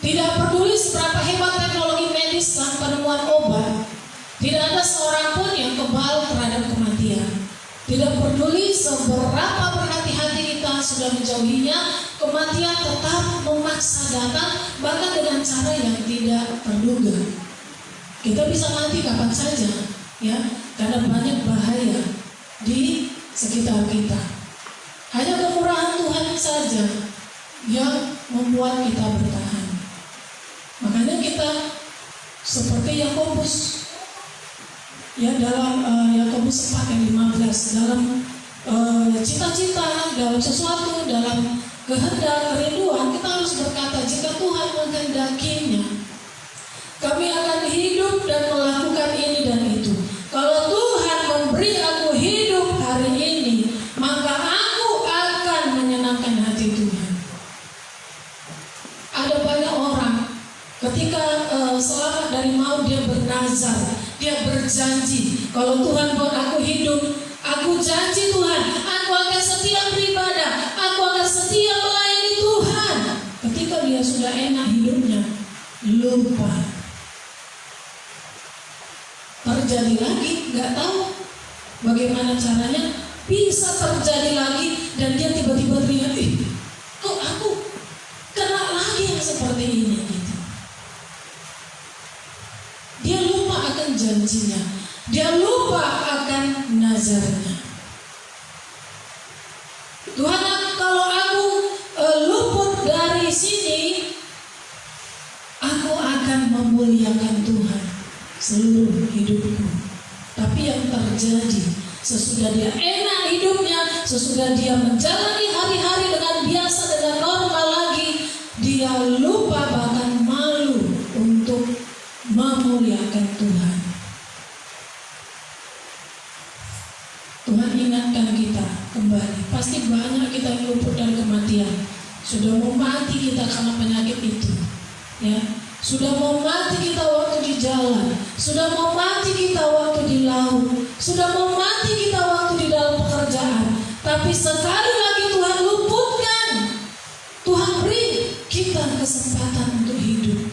Tidak peduli seberapa hebat teknologi medis dan penemuan obat, tidak ada seorang pun yang kebal terhadap kematian. Tidak peduli seberapa berhati-hati kita sudah menjauhinya, kematian tetap memaksa datang, bahkan dengan cara yang tidak terduga. Kita bisa mati kapan saja, ya, karena banyak bahaya di sekitar kita. Hanya kemurahan Tuhan saja yang membuat kita bertahan. Makanya kita seperti Yakobus, ya, dalam Yakobus 4 ayat 15, dalam cita-cita, dalam sesuatu, dalam kehendak, kerinduan, kita harus berkata, jika Tuhan menghendakinya, kami akan hidup dan melakukan ini dan itu. Kalau Tuhan memberi aku hidup hari ini, maka aku akan menyenangkan hati Tuhan. Ada banyak orang ketika selamat dari maut, dia bernazar, dia berjanji, kalau Tuhan buat aku hidup, aku janji Tuhan, aku akan setia beribadah, aku akan setia melayani Tuhan. Ketika dia sudah enak hidupnya, lupa. Terjadi lagi, nggak tahu bagaimana caranya, bisa terjadi lagi, dan dia tiba-tiba teringat, kok aku kena lagi yang seperti ini gitu. Dia lupa akan janjinya, dia lupa akan nazarnya. Tuhan, kalau aku luput dari sini, aku akan memuliakan Tuhan seluruh hidupku. Tapi yang terjadi sesudah dia enak hidupnya, sesudah dia menjalani hari-hari dengan biasa, dengan normal lagi, dia lupa bahkan malu untuk memuliakan Tuhan. Tuhan ingatkan kita kembali. Pasti banyak kita yang luput dari kematian. Sudah mau mati kita karena penyakit itu, ya. Sudah mau mati kita waktu di jalan, sudah mau mati kita waktu di laut, sudah mau mati kita waktu di dalam pekerjaan. Tapi sekali lagi Tuhan luputkan, Tuhan beri kita kesempatan untuk hidup.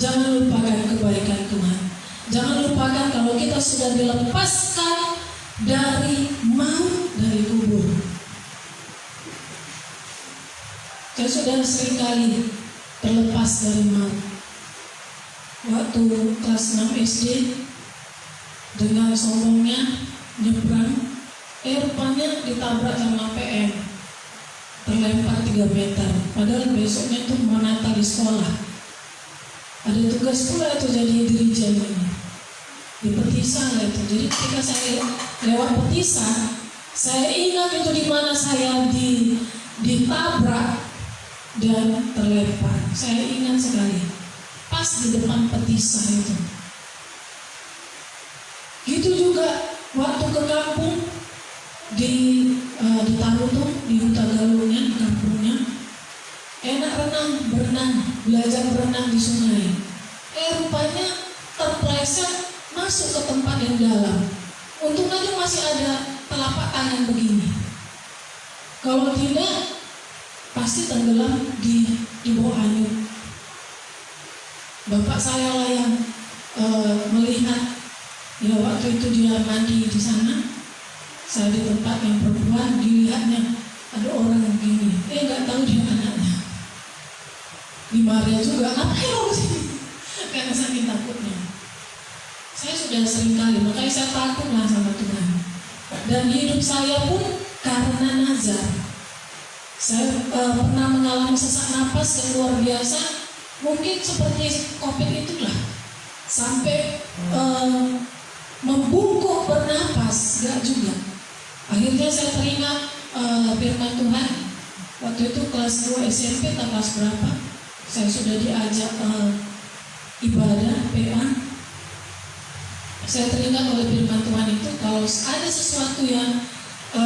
Jangan lupakan kebaikan Tuhan. Jangan lupakan kalau kita sudah dilepaskan dari maut, dari kubur. Saya sudah seringkali terlepas dari maut. Waktu kelas 6 SD, dengan sombongnya nyebrang, rupanya ditabrak sama PM, terlempar 3 meter. Padahal besoknya tuh mau Natal di sekolah. Ada tugas pula itu jadi dirijen ini di Petisah lah itu. Jadi ketika saya lewat Petisah, saya ingat itu di mana saya ditabrak dan terlempar. Saya ingat sekali, pas di depan Petisah itu. Gitu juga waktu ke kampung di Tarutung, di Huta Galungnya, kampungnya. Enak berenang, belajar berenang di sungai. Rupanya terpleset masuk ke tempat yang dalam. Untung aja masih ada telapak tangan begini. Kalau tidak, pasti tenggelam di bawah anyut. Bapak saya lah yang melihat, ya waktu itu dia mandi di sana. Saya di tempat yang perempuan, dilihatnya ada orang begini. Nggak tahu dia anaknya. Di Maria juga, ngapain lo sini? Karena saking takutnya. Saya sudah sering kali, makanya saya takutlah sama Tuhan. Dan hidup saya pun karena nazar. Saya pernah mengalami sesak napas yang luar biasa. Mungkin seperti COVID itulah. Sampai membungkuk bernapas, gak juga. Akhirnya saya teringat firman Tuhan. Waktu itu kelas 2 SMP atau kelas berapa, saya sudah diajak ibadah PA. Saya teringat oleh firman Tuhan itu, kalau ada sesuatu yang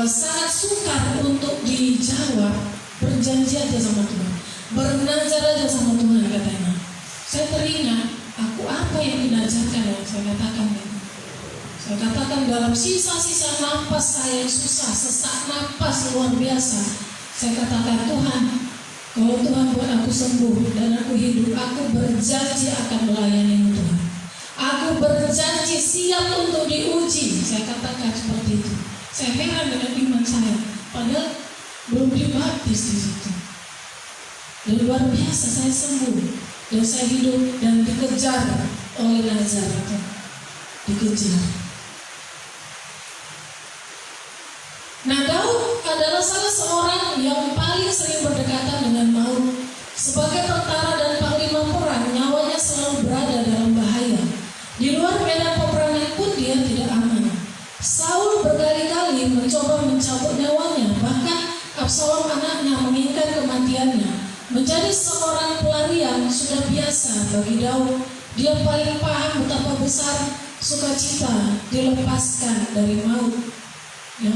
sangat sukar untuk dijawab, berjanji aja sama Tuhan, bernazar aja sama Tuhan katanya. Saya teringat, aku apa yang dinajarkan ya? Saya katakan gitu. Saya katakan dalam sisa-sisa napas saya yang susah, sesak napas luar biasa. Saya katakan, Tuhan, kalau Tuhan buat aku sembuh dan aku hidup, aku berjanji akan melayani Tuhan. Aku berjanji siap untuk diuji. Saya katakan seperti itu. Saya heran dengan iman saya, padahal belum dibaptis di situ. Dan luar biasa saya sembuh dan saya hidup dan dikejar oleh nazar itu. Dikejar. Nah, Daud adalah salah seorang yang paling sering berdekatan dengan maut. Sebagai tentara dan panglima perang, nyawanya selalu berada dalam bahaya. Di luar medan peperangan pun dia tidak aman. mencoba mencabut nyawanya. Bahkan Absalom anaknya menginginkan kematiannya. Menjadi seorang pelarian sudah biasa bagi Daud. Dia paling paham betapa besar sukacita dilepaskan dari maut. Ya,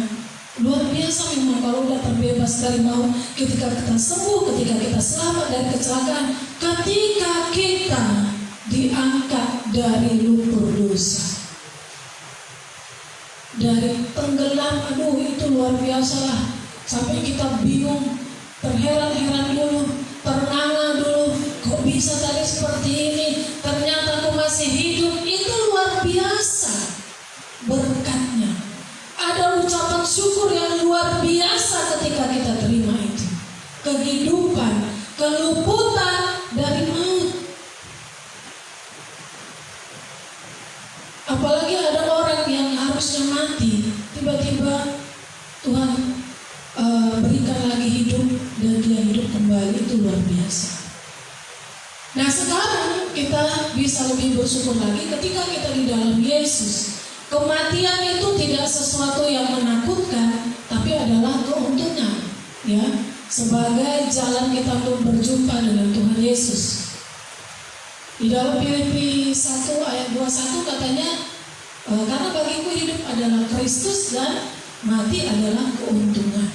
luar biasa memang kalau udah terbebas dari maut, ketika kita sembuh, ketika kita selamat dari kecelakaan, ketika kita diangkat dari lumpur dosa, dari tenggelam. Aduh, itu luar biasa lah. Sampai kita bingung, terheran-heran dulu, ternganga dulu, kok bisa tadi seperti ini, ternyata aku masih hidup. Itu luar biasa berkatnya. Ada ucapan syukur yang luar biasa ketika kita terima itu. Kehidupan, keluputan dari maut. Apalagi ada orang yang harusnya mati, tiba-tiba Tuhan berikan lagi hidup dan dia hidup kembali. Itu luar biasa. Nah, sekarang kita bisa lebih bersyukur lagi ketika kita di dalam Yesus. Kematian itu tidak sesuatu yang menakutkan, tapi adalah keuntungan, ya, sebagai jalan kita untuk berjumpa dengan Tuhan Yesus. Di dalam Filipi 1 ayat 21 katanya, karena bagiku hidup adalah Kristus dan mati adalah keuntungan.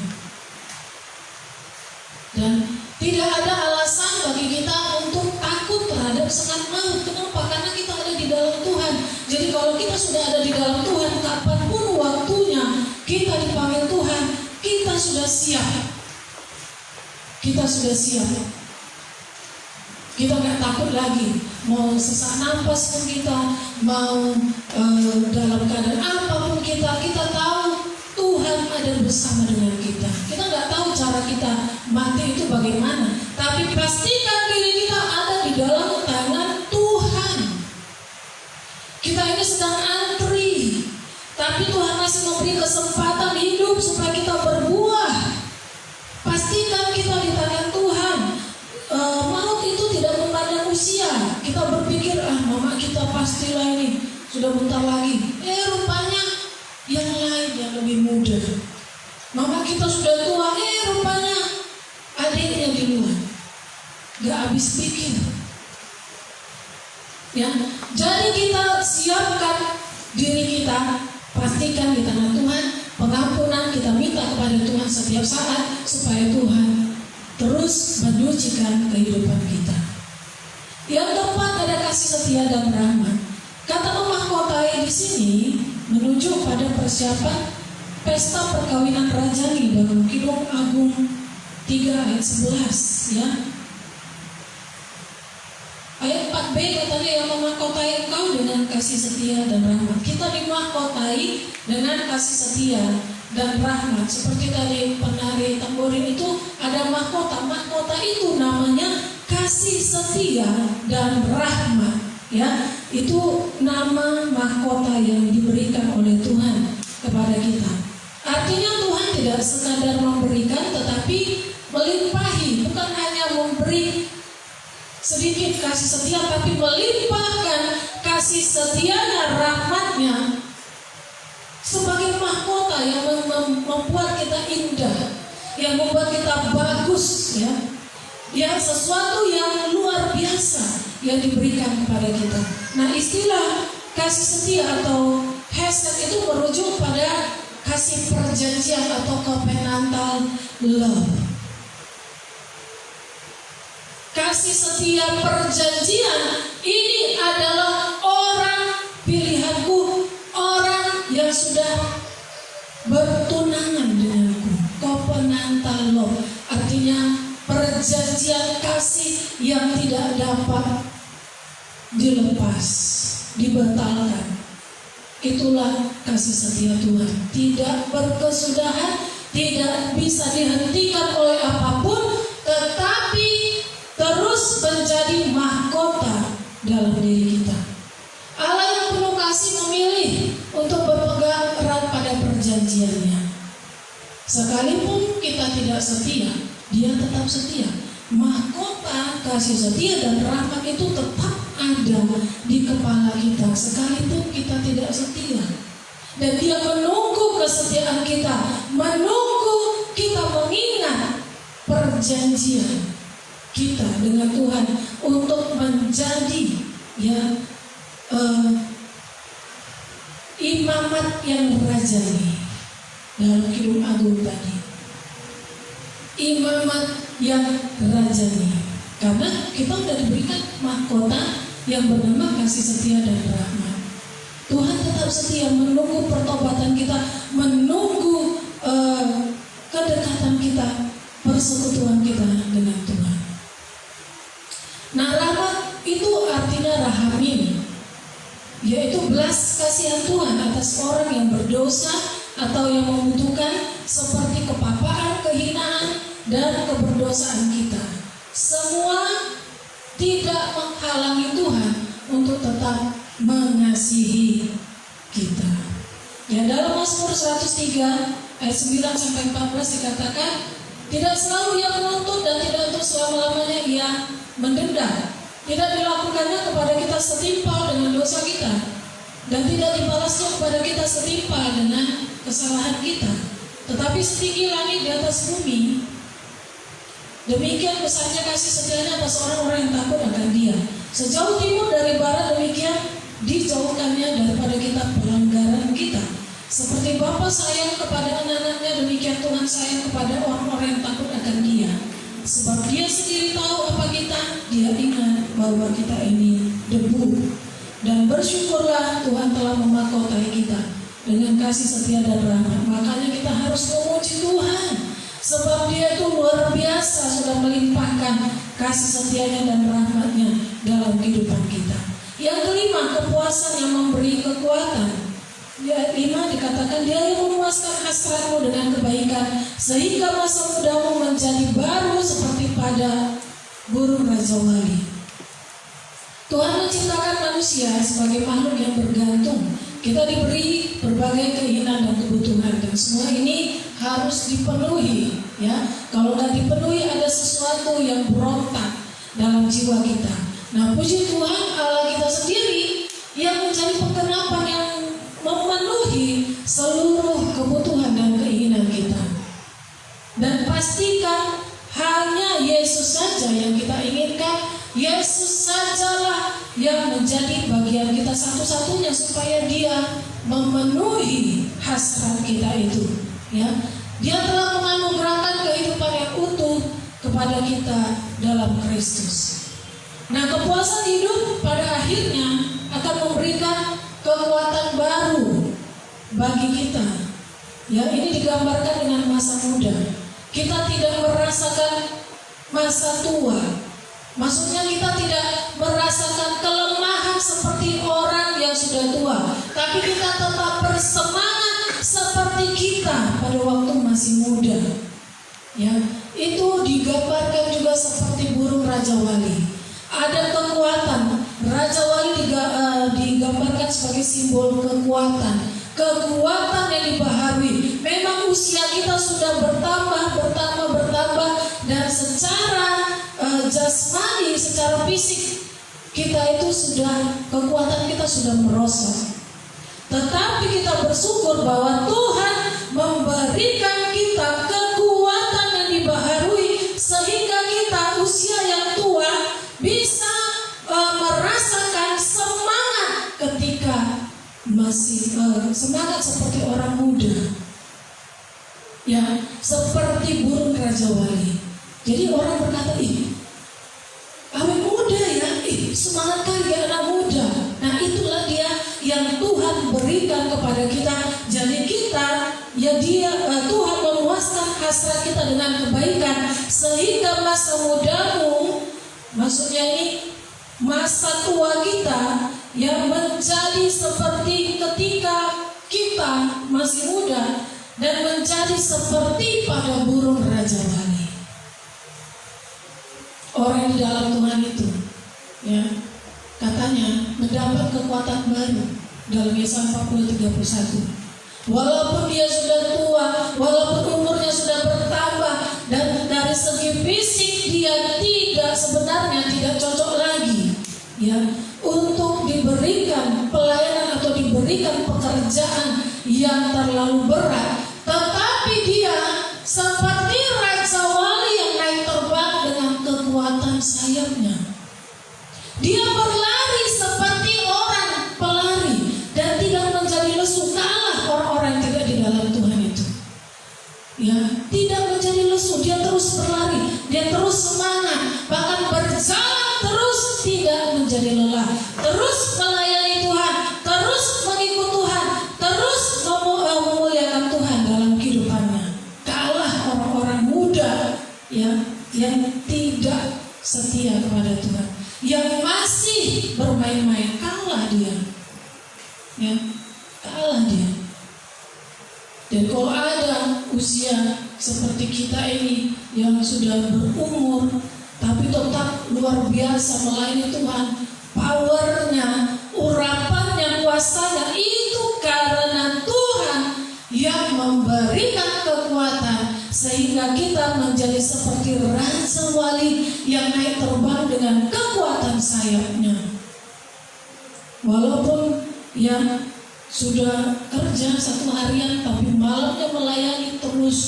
Dan tidak ada alasan bagi kita untuk takut terhadap sekat maut. Kenapa? Karena kita ada di dalam Tuhan. Jadi kalau kita sudah ada di dalam Tuhan, kapanpun waktunya kita dipanggil Tuhan, kita sudah siap. Kita sudah siap. Kita nggak takut lagi. Mau sesak nafas pun kita, mau dalam keadaan apapun kita tahu Tuhan ada bersama dengan kita. Kita nggak tahu cara kita mati itu bagaimana, tapi pastikan diri kita ada di dalam tangan Tuhan. Kita ini sedang antri, tapi Tuhan masih memberi kesempatan hidup supaya kita berbuah. Pastikan kita di tangan Tuhan. Maut itu tidak memandang usia. Kita berpikir, mama kita pastilah ini sudah bentar lagi. Rupanya yang lain yang lebih muda. Mama kita sudah tua, rupanya adiknya di luar. Gak habis pikir. Ya, jadi kita siapkan diri kita, pastikan di tangan Tuhan. Pengampunan kita minta kepada Tuhan setiap saat supaya Tuhan terus menyucikan kehidupan kita. Yang keempat ada kasih setia dan rahmat. Kata memahkotai di sini menuju pada persiapan pesta perkawinan rajani dalam Kidung Agung 3 ayat 11, ya. Ayat 4b katanya yang memahkotai engkau dengan kasih setia dan rahmat. Kita dimahkotai dengan kasih setia dan rahmat. Seperti tadi penari tamborin itu ada mahkota. Mahkota itu namanya kasih setia dan rahmat, ya. Itu nama mahkota yang diberikan oleh Tuhan kepada kita. Artinya Tuhan tidak sekadar memberikan, tetapi melimpahi. Bukan hanya memberi sedikit kasih setia, tapi melimpahkan kasih setianya, rahmatnya sebagai mahkota yang membuat kita indah, yang membuat kita bagus, ya. Yang sesuatu yang luar biasa yang diberikan kepada kita. Nah, istilah kasih setia atau hesed itu merujuk pada kasih perjanjian atau covenantal love. Kasih setia perjanjian ini adalah orang pilihanku, orang yang sudah bertunangan denganku. Covenantal love artinya perjanjian kasih yang tidak dapat dilepas, dibatalkan. Itulah kasih setia Tuhan. Tidak berkesudahan, tidak bisa dihentikan oleh apapun, tetapi terus menjadi mahkota dalam diri kita. Allah yang penuh kasih memilih untuk berpegang erat pada perjanjiannya. Sekalipun kita tidak setia, Dia tetap setia. Mahkota kasih setia dan rahmat itu tetap ada di kepala kita sekalipun kita tidak setia. Dan Dia menunggu kesetiaan kita, menunggu kita mengingat perjanjian kita dengan Tuhan untuk menjadi imamat yang rajani dalam Kidung Agung tadi. Imamat yang rajani, karena kita sudah diberikan mahkota yang bernama kasih setia dan rahmat. Tuhan tetap setia menunggu pertobatan kita, menunggu kedekatan kita, persekutuan kita dengan Tuhan. Nah, rahmat itu artinya rahamim, yaitu belas kasihan Tuhan atas orang yang berdosa atau yang membutuhkan, seperti kepapaan, kehinaan, dan keberdosaan kita. Semua tidak menghalangi Tuhan untuk tetap mengasihi kita. Ya, dalam Mazmur 103 ayat 9 sampai 14 dikatakan, tidak selalu Ia menuntut dan tidak untuk selama-lamanya Ia mendenda. Tidak dilakukannya kepada kita setimpal dengan dosa kita, dan tidak dibalasnya kepada kita setimpal dengan kesalahan kita. Tetapi setinggi langit di atas bumi, demikian besarnya kasih setianya atas orang-orang yang takut akan Dia. Sejauh timur dari barat, demikian dijauhkannya daripada kita pelanggaran kita. Seperti Bapa sayang kepada anak-anaknya, demikian Tuhan sayang kepada orang-orang yang takut akan Dia. Sebab Dia sendiri tahu apa kita, Dia ingat bahwa kita ini debu. Dan bersyukurlah Tuhan telah memahkotai kita dengan kasih setia dan rahmat. Makanya kita harus memuji Tuhan, sebab Dia itu luar biasa sudah melimpahkan kasih setianya dan rahmatnya dalam kehidupan kita. Yang kelima, kepuasan yang memberi kekuatan. Ayat 5 dikatakan, Dia yang memuaskan hasratmu dengan kebaikan, sehingga masa mudamu menjadi baru seperti pada burung rajawali. Tuhan menciptakan manusia sebagai makhluk yang bergantung. Kita diberi berbagai keinginan dan kebutuhan, dan semua ini harus dipenuhi. Ya, kalau tidak dipenuhi, ada sesuatu yang berontak dalam jiwa kita. Nah, puji Tuhan, Allah kita sendiri yang menjadi penggenapan yang memenuhi seluruh kebutuhan dan keinginan kita. Dan pastikan hanya Yesus saja yang kita inginkan. Yesus sajalah yang menjadi bagian kita satu-satunya, supaya Dia memenuhi hasrat kita itu. Ya, Dia telah menganugerahkan kehidupan yang utuh kepada kita dalam Kristus. Nah, kepuasan hidup pada akhirnya akan memberikan kekuatan baru bagi kita. Ya, ini digambarkan dengan masa muda. Kita tidak merasakan masa tua. Maksudnya kita tidak merasakan kelemahan seperti orang yang sudah tua, tapi kita tetap bersemangat seperti kita pada waktu masih muda. Ya, itu digambarkan juga seperti burung rajawali. Ada kekuatan. Rajawali digambarkan sebagai simbol kekuatan. Kekuatan yang dibaharui. Memang usia kita sudah bertambah, dan secara jasmani, secara fisik kita itu kekuatan kita sudah merosot. Tetapi kita bersyukur bahwa Tuhan memberikan kita kekuatan yang dibaharui, sehingga kita usia yang tua bisa merasakan semangat ketika masih semangat seperti orang muda. Ya, seperti burung rajawali. Jadi orang berkata, awet muda ya, semangat kali ya anak muda. Nah, itulah dia yang Tuhan berikan kepada kita. Jadi kita, Tuhan memuaskan hasrat kita dengan kebaikan, sehingga masa mudamu, maksudnya ini masa tua kita, yang menjadi seperti ketika kita masih muda, dan menjadi seperti pada burung rajawali. Orang di dalam Tuhan itu, ya, katanya mendapat kekuatan baru dalam Yesaya 40:31. Walaupun dia sudah tua, walaupun umurnya sudah bertambah, dan dari segi fisik dia sebenarnya tidak cocok lagi, ya, untuk diberikan pelayanan atau diberikan pekerjaan yang terlalu berat, tetapi dia seperti raja wali yang naik terbang dengan kekuatan sayapnya. Dia berlari seperti orang pelari dan tidak menjadi lesu. Kalah orang-orang yang tidak di dalam Tuhan itu. Ya, tidak menjadi lesu, dia terus berlari, dia terus semangat, bahkan berjalan terus, tidak menjadi lelah, terus melayani Tuhan, terus mengikut Tuhan, terus memuliakan Tuhan dalam kehidupannya. Kalah orang-orang muda ya, yang tidak setia kepada Tuhan, yang masih bermain-main. Kalah dia, ya, kalah dia. Dan kalau ada usia seperti kita ini yang sudah berumur tapi tetap luar biasa melayani Tuhan, powernya, urapannya, kuasanya itu karena Tuhan yang memberikan kekuatan sehingga kita menjadi seperti raja wali yang naik terbang dengan kekuatan sayapnya. Walaupun yang sudah kerja satu harian tapi malamnya melayani terus,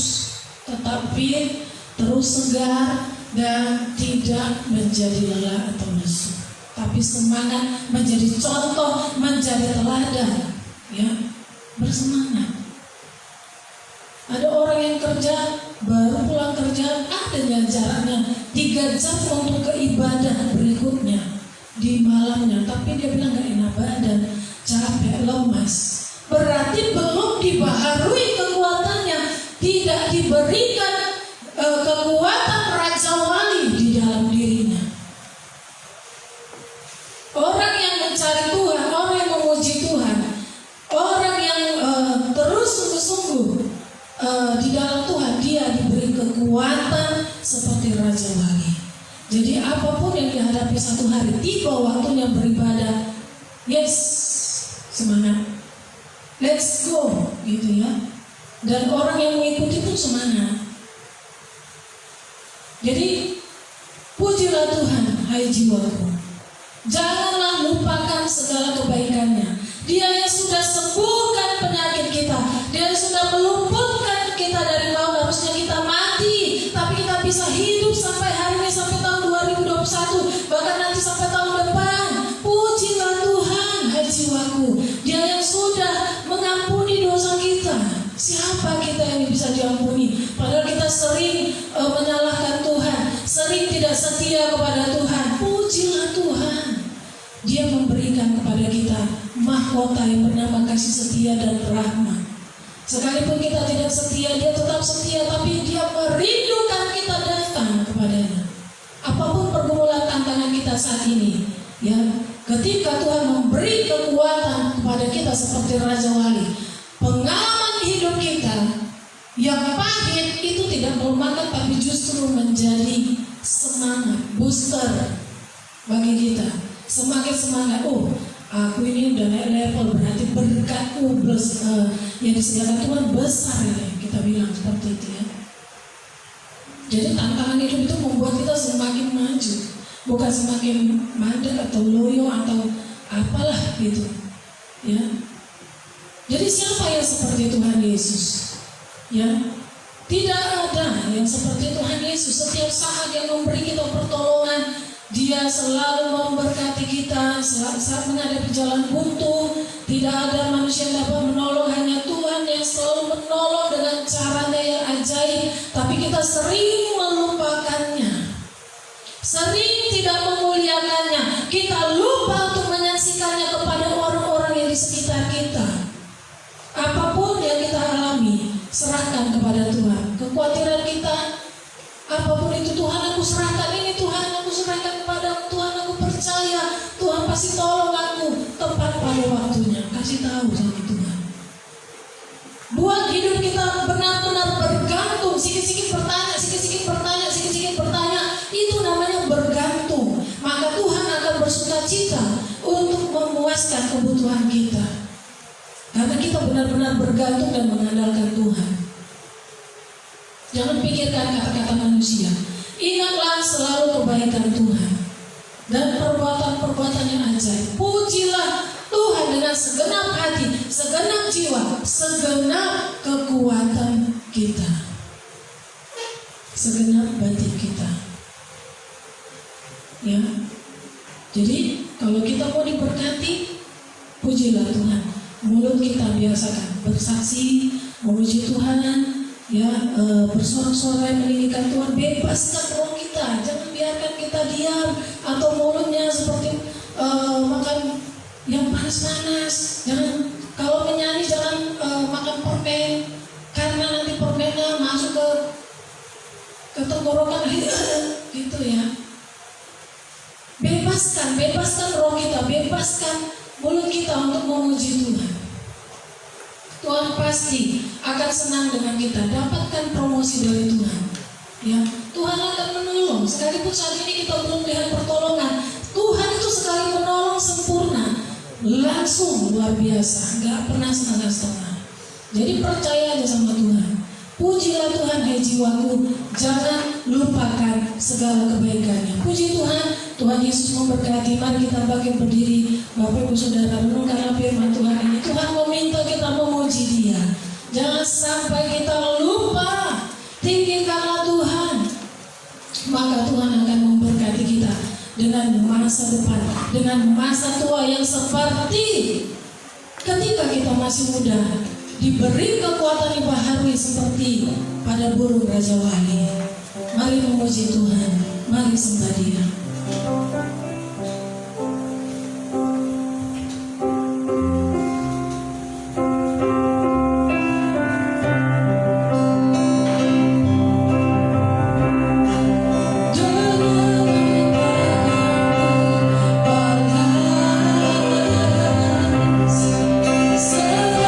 tetapi terus segar dan tidak menjadi lelah atau lesu, tapi semangat, menjadi contoh, menjadi teladan, ya, bersemangat. Ada orang yang kerja baru pulang kerja, ada jaraknya 3 jam untuk ke ibadah berikutnya di malamnya, tapi dia bilang gak enak badan, capek, lemas. Berarti belum dibaharui kekuatannya, tidak diberikan kekuatan raja wali di dalam dirinya. Orang yang mencari Tuhan, orang yang memuji Tuhan, orang yang terus sungguh-sungguh di dalam Tuhan, dia diberi kekuatan seperti raja wali. Jadi apapun yang dihadapi satu hari, tiba waktunya beribadah, yes, semangat, let's go, gitu ya. Dan orang yang mengikuti pun semangat. Jadi pujilah Tuhan, hai jiwaku. Janganlah lupakan segala kebaikannya. Dia yang sudah sembuhkan penyakit kita, dia yang sudah meluputkan kita dari maut. Harusnya kita mati, tapi kita bisa hidup sampai hari ini, sampai tahun 2021, bahkan nanti sampai tahun depan. Pujilah Tuhan, hai jiwaku. Dia yang sudah mengampuni dosa kita. Siapa kita yang bisa diampuni? Padahal kita sering menyalahkan Tuhan, sering tidak setia kepada Tuhan. Pujilah Tuhan. Dia memberikan kepada kita mahkota yang bernama kasih setia dan rahmat. Sekalipun kita tidak setia, dia tetap setia, tapi dia merindukan kita datang kepadanya. Apapun pergumulan tantangan kita saat ini, ya, ketika Tuhan memberi kekuatan kepada kita seperti Raja Wali, pengalaman hidup kita yang pahit itu tidak melemahkan, tapi justru menjadi semangat, booster bagi kita. Semakin semangat, oh aku ini udah naik level, berarti berkatku yang disediakan Tuhan besar ya, kita bilang seperti itu ya. Jadi tantangan hidup itu membuat kita semakin maju, bukan semakin mandek atau loyo atau apalah gitu ya. Jadi siapa yang seperti Tuhan Yesus? Ya, tidak ada yang seperti Tuhan Yesus. Setiap saat yang memberi kita pertolongan, dia selalu memberkati kita saat menghadapi jalan buntu. Tidak ada manusia yang dapat menolong, hanya Tuhan yang selalu menolong dengan caranya yang ajaib. Tapi kita sering melupakannya, sering tidak memuliakannya. Kita lupa untuk menyaksikannya kepada orang-orang yang di sekitar kita. Apapun yang kita alami, serahkan kepada Tuhan. Kekhawatiran kita, apapun itu, Tuhan aku serahkan ini, Tuhan aku serahkan kepada Tuhan, aku percaya Tuhan pasti tolong aku tepat pada waktunya. Kasih tahu sama Tuhan. Buat hidup kita benar-benar bergantung. Sikit-sikit bertanya, sikit-sikit bertanya, sikit-sikit bertanya. Itu namanya bergantung. Maka Tuhan akan bersuka cita untuk memuaskan kebutuhan kita. Karena kita benar-benar bergantung dan mengandalkan Tuhan. Jangan pikirkan kata-kata manusia. Ingatlah selalu kebaikan Tuhan dan perbuatan-perbuatan yang ajaib. Pujilah Tuhan. Tuhan dengan segenap hati, segenap jiwa, segenap kekuatan kita, segenap batin kita. Ya, jadi kalau kita mau diberkati, pujilah Tuhan. Mulut kita biasakan bersaksi, memuji Tuhan, ya, bersorak-sorai meninggikan Tuhan. Bebaskan roh kita, jangan biarkan kita diam atau mulutnya seperti makan yang panas-panas. Jangan, kalau menyanyi jangan makan permen, karena nanti permennya masuk ke tenggorokan gitu ya. Bebaskan roh kita, bebaskan mulut kita untuk memuji Tuhan. Tuhan pasti akan senang dengan kita. Dapatkan promosi dari Tuhan. Ya, Tuhan akan menolong. Sekalipun saat ini kita belum melihat pertolongan, Tuhan itu sekali menolong sempurna, langsung luar biasa, gak pernah setengah-setengah. Jadi percaya aja sama Tuhan. Pujilah Tuhan, hai jiwaku, jangan lupakan segala kebaikannya. Puji Tuhan, Tuhan Yesus memberkati. Mari kita bangkit berdiri, Bapak Ibu Saudara, renungkanlah firman Tuhan ini. Tuhan meminta kita memuji Dia. Jangan sampai kita lupa, tinggikanlah Tuhan. Maka Tuhan akan memberkati kita dengan masa depan, dengan masa tua yang seperti ketika kita masih muda, diberi kekuatan yang baharui seperti pada burung Raja Wali. Mari memuji Tuhan, mari sembah Dia. Segala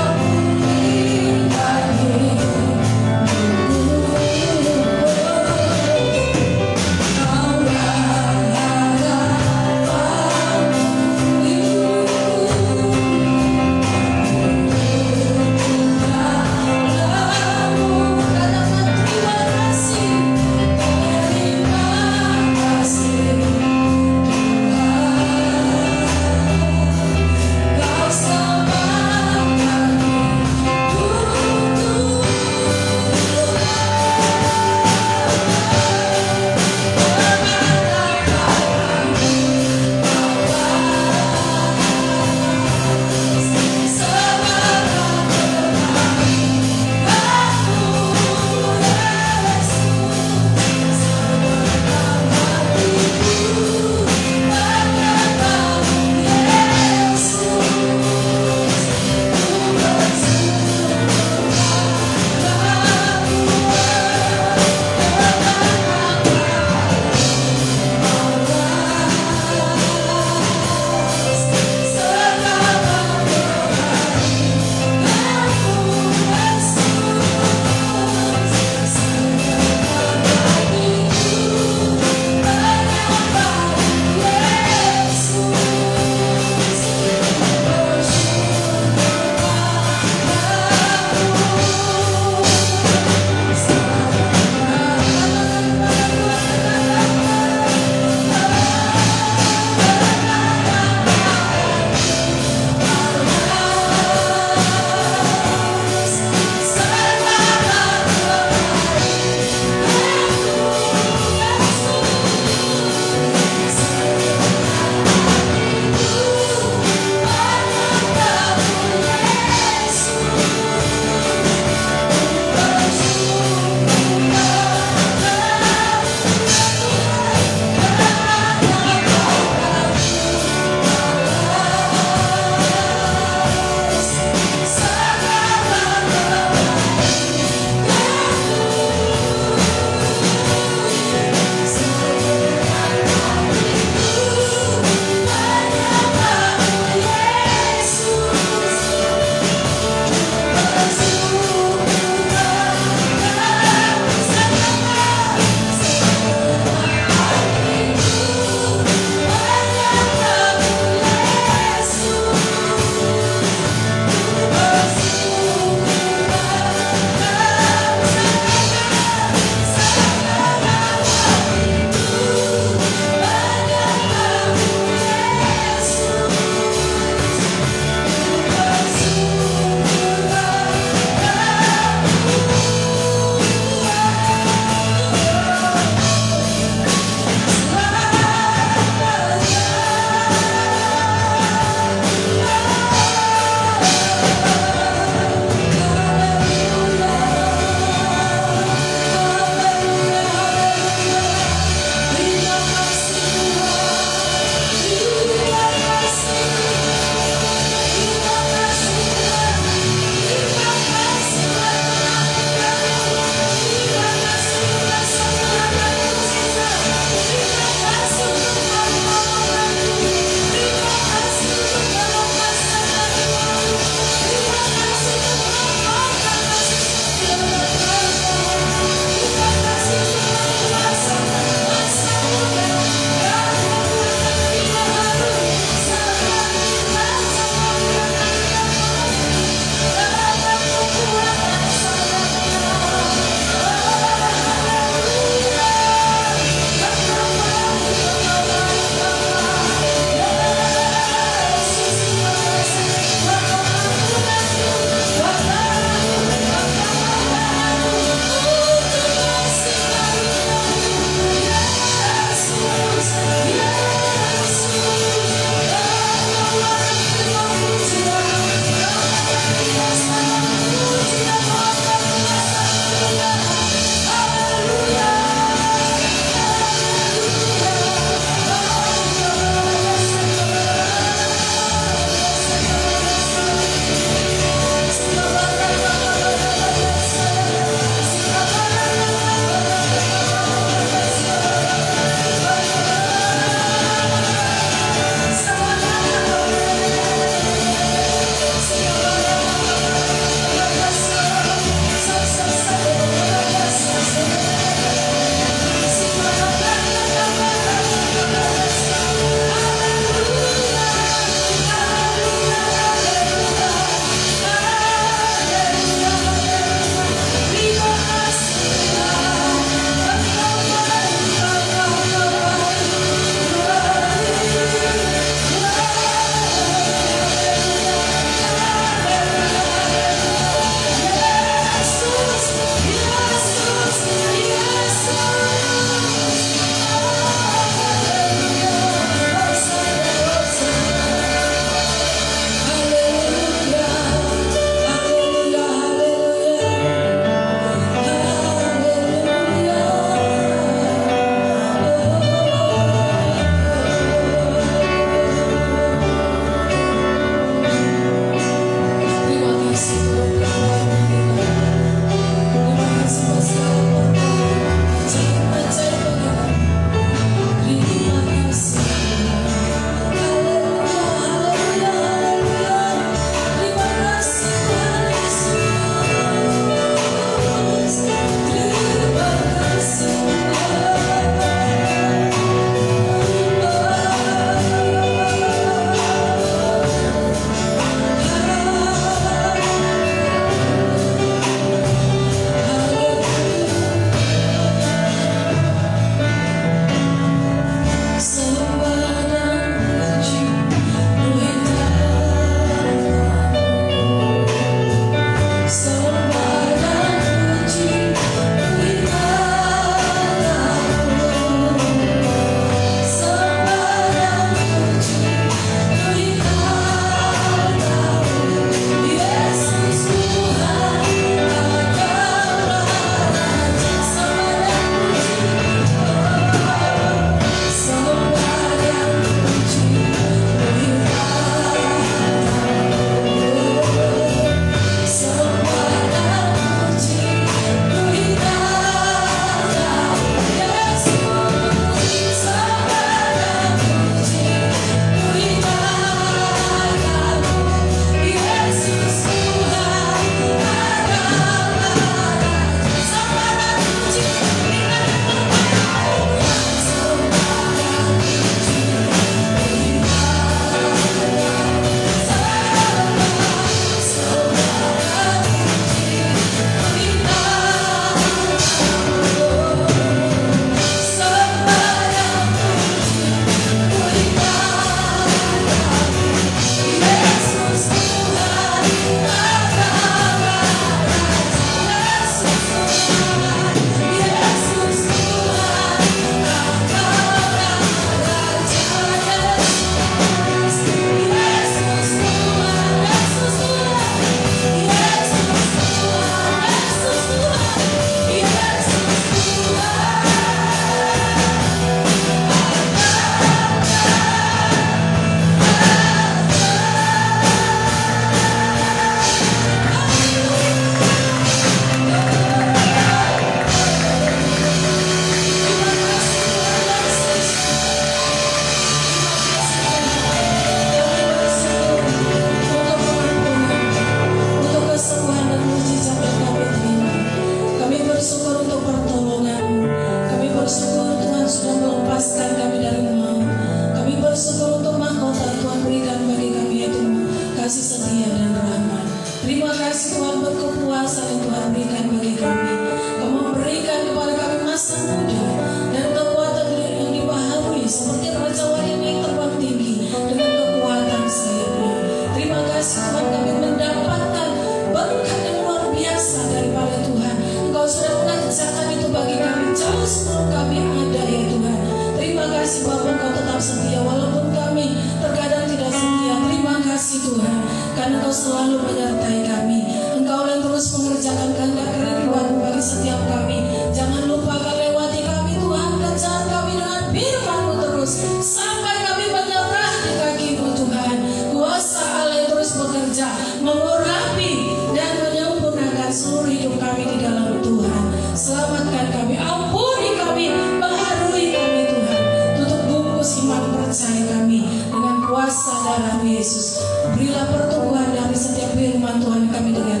kasih Tuhan buat kepuasan yang Tuhan berikan bagi kami. Kau memberikan kepada kami masa muda dan kekuatan yang dibaharui seperti Raja Wanita yang terbang tinggi dengan kekuatan sayapnya. Terima kasih Tuhan, kami mendapatkan berkat yang luar biasa daripada Tuhan. Engkau sudah mengajarkan itu bagi kami jauh sebelum kami ada ya Tuhan. Terima kasih Bapa, Engkau tetap setia walaupun kami terkadang tidak setia. Terima kasih Tuhan, karena Engkau selalu menyertai kami. Engkau yang terus mengerjakan kehendak kerinduan bagi setiap kami. Jangan lupakan lewati kami Tuhan, kejar kami dengan firman-Mu terus sampai kami menyerah di kaki-Mu Tuhan. Kuasa Allah yang terus bekerja mengurapi dan menyempurnakan seluruh hidup kami di dalam Tuhan. Selamatkan kami, ampuni kami, baharui kami Tuhan. Tutup bungkus iman percaya kami dengan kuasa darah Yesus. Berilah pertumbuhan dari setiap firman Tuhan yang kami dengar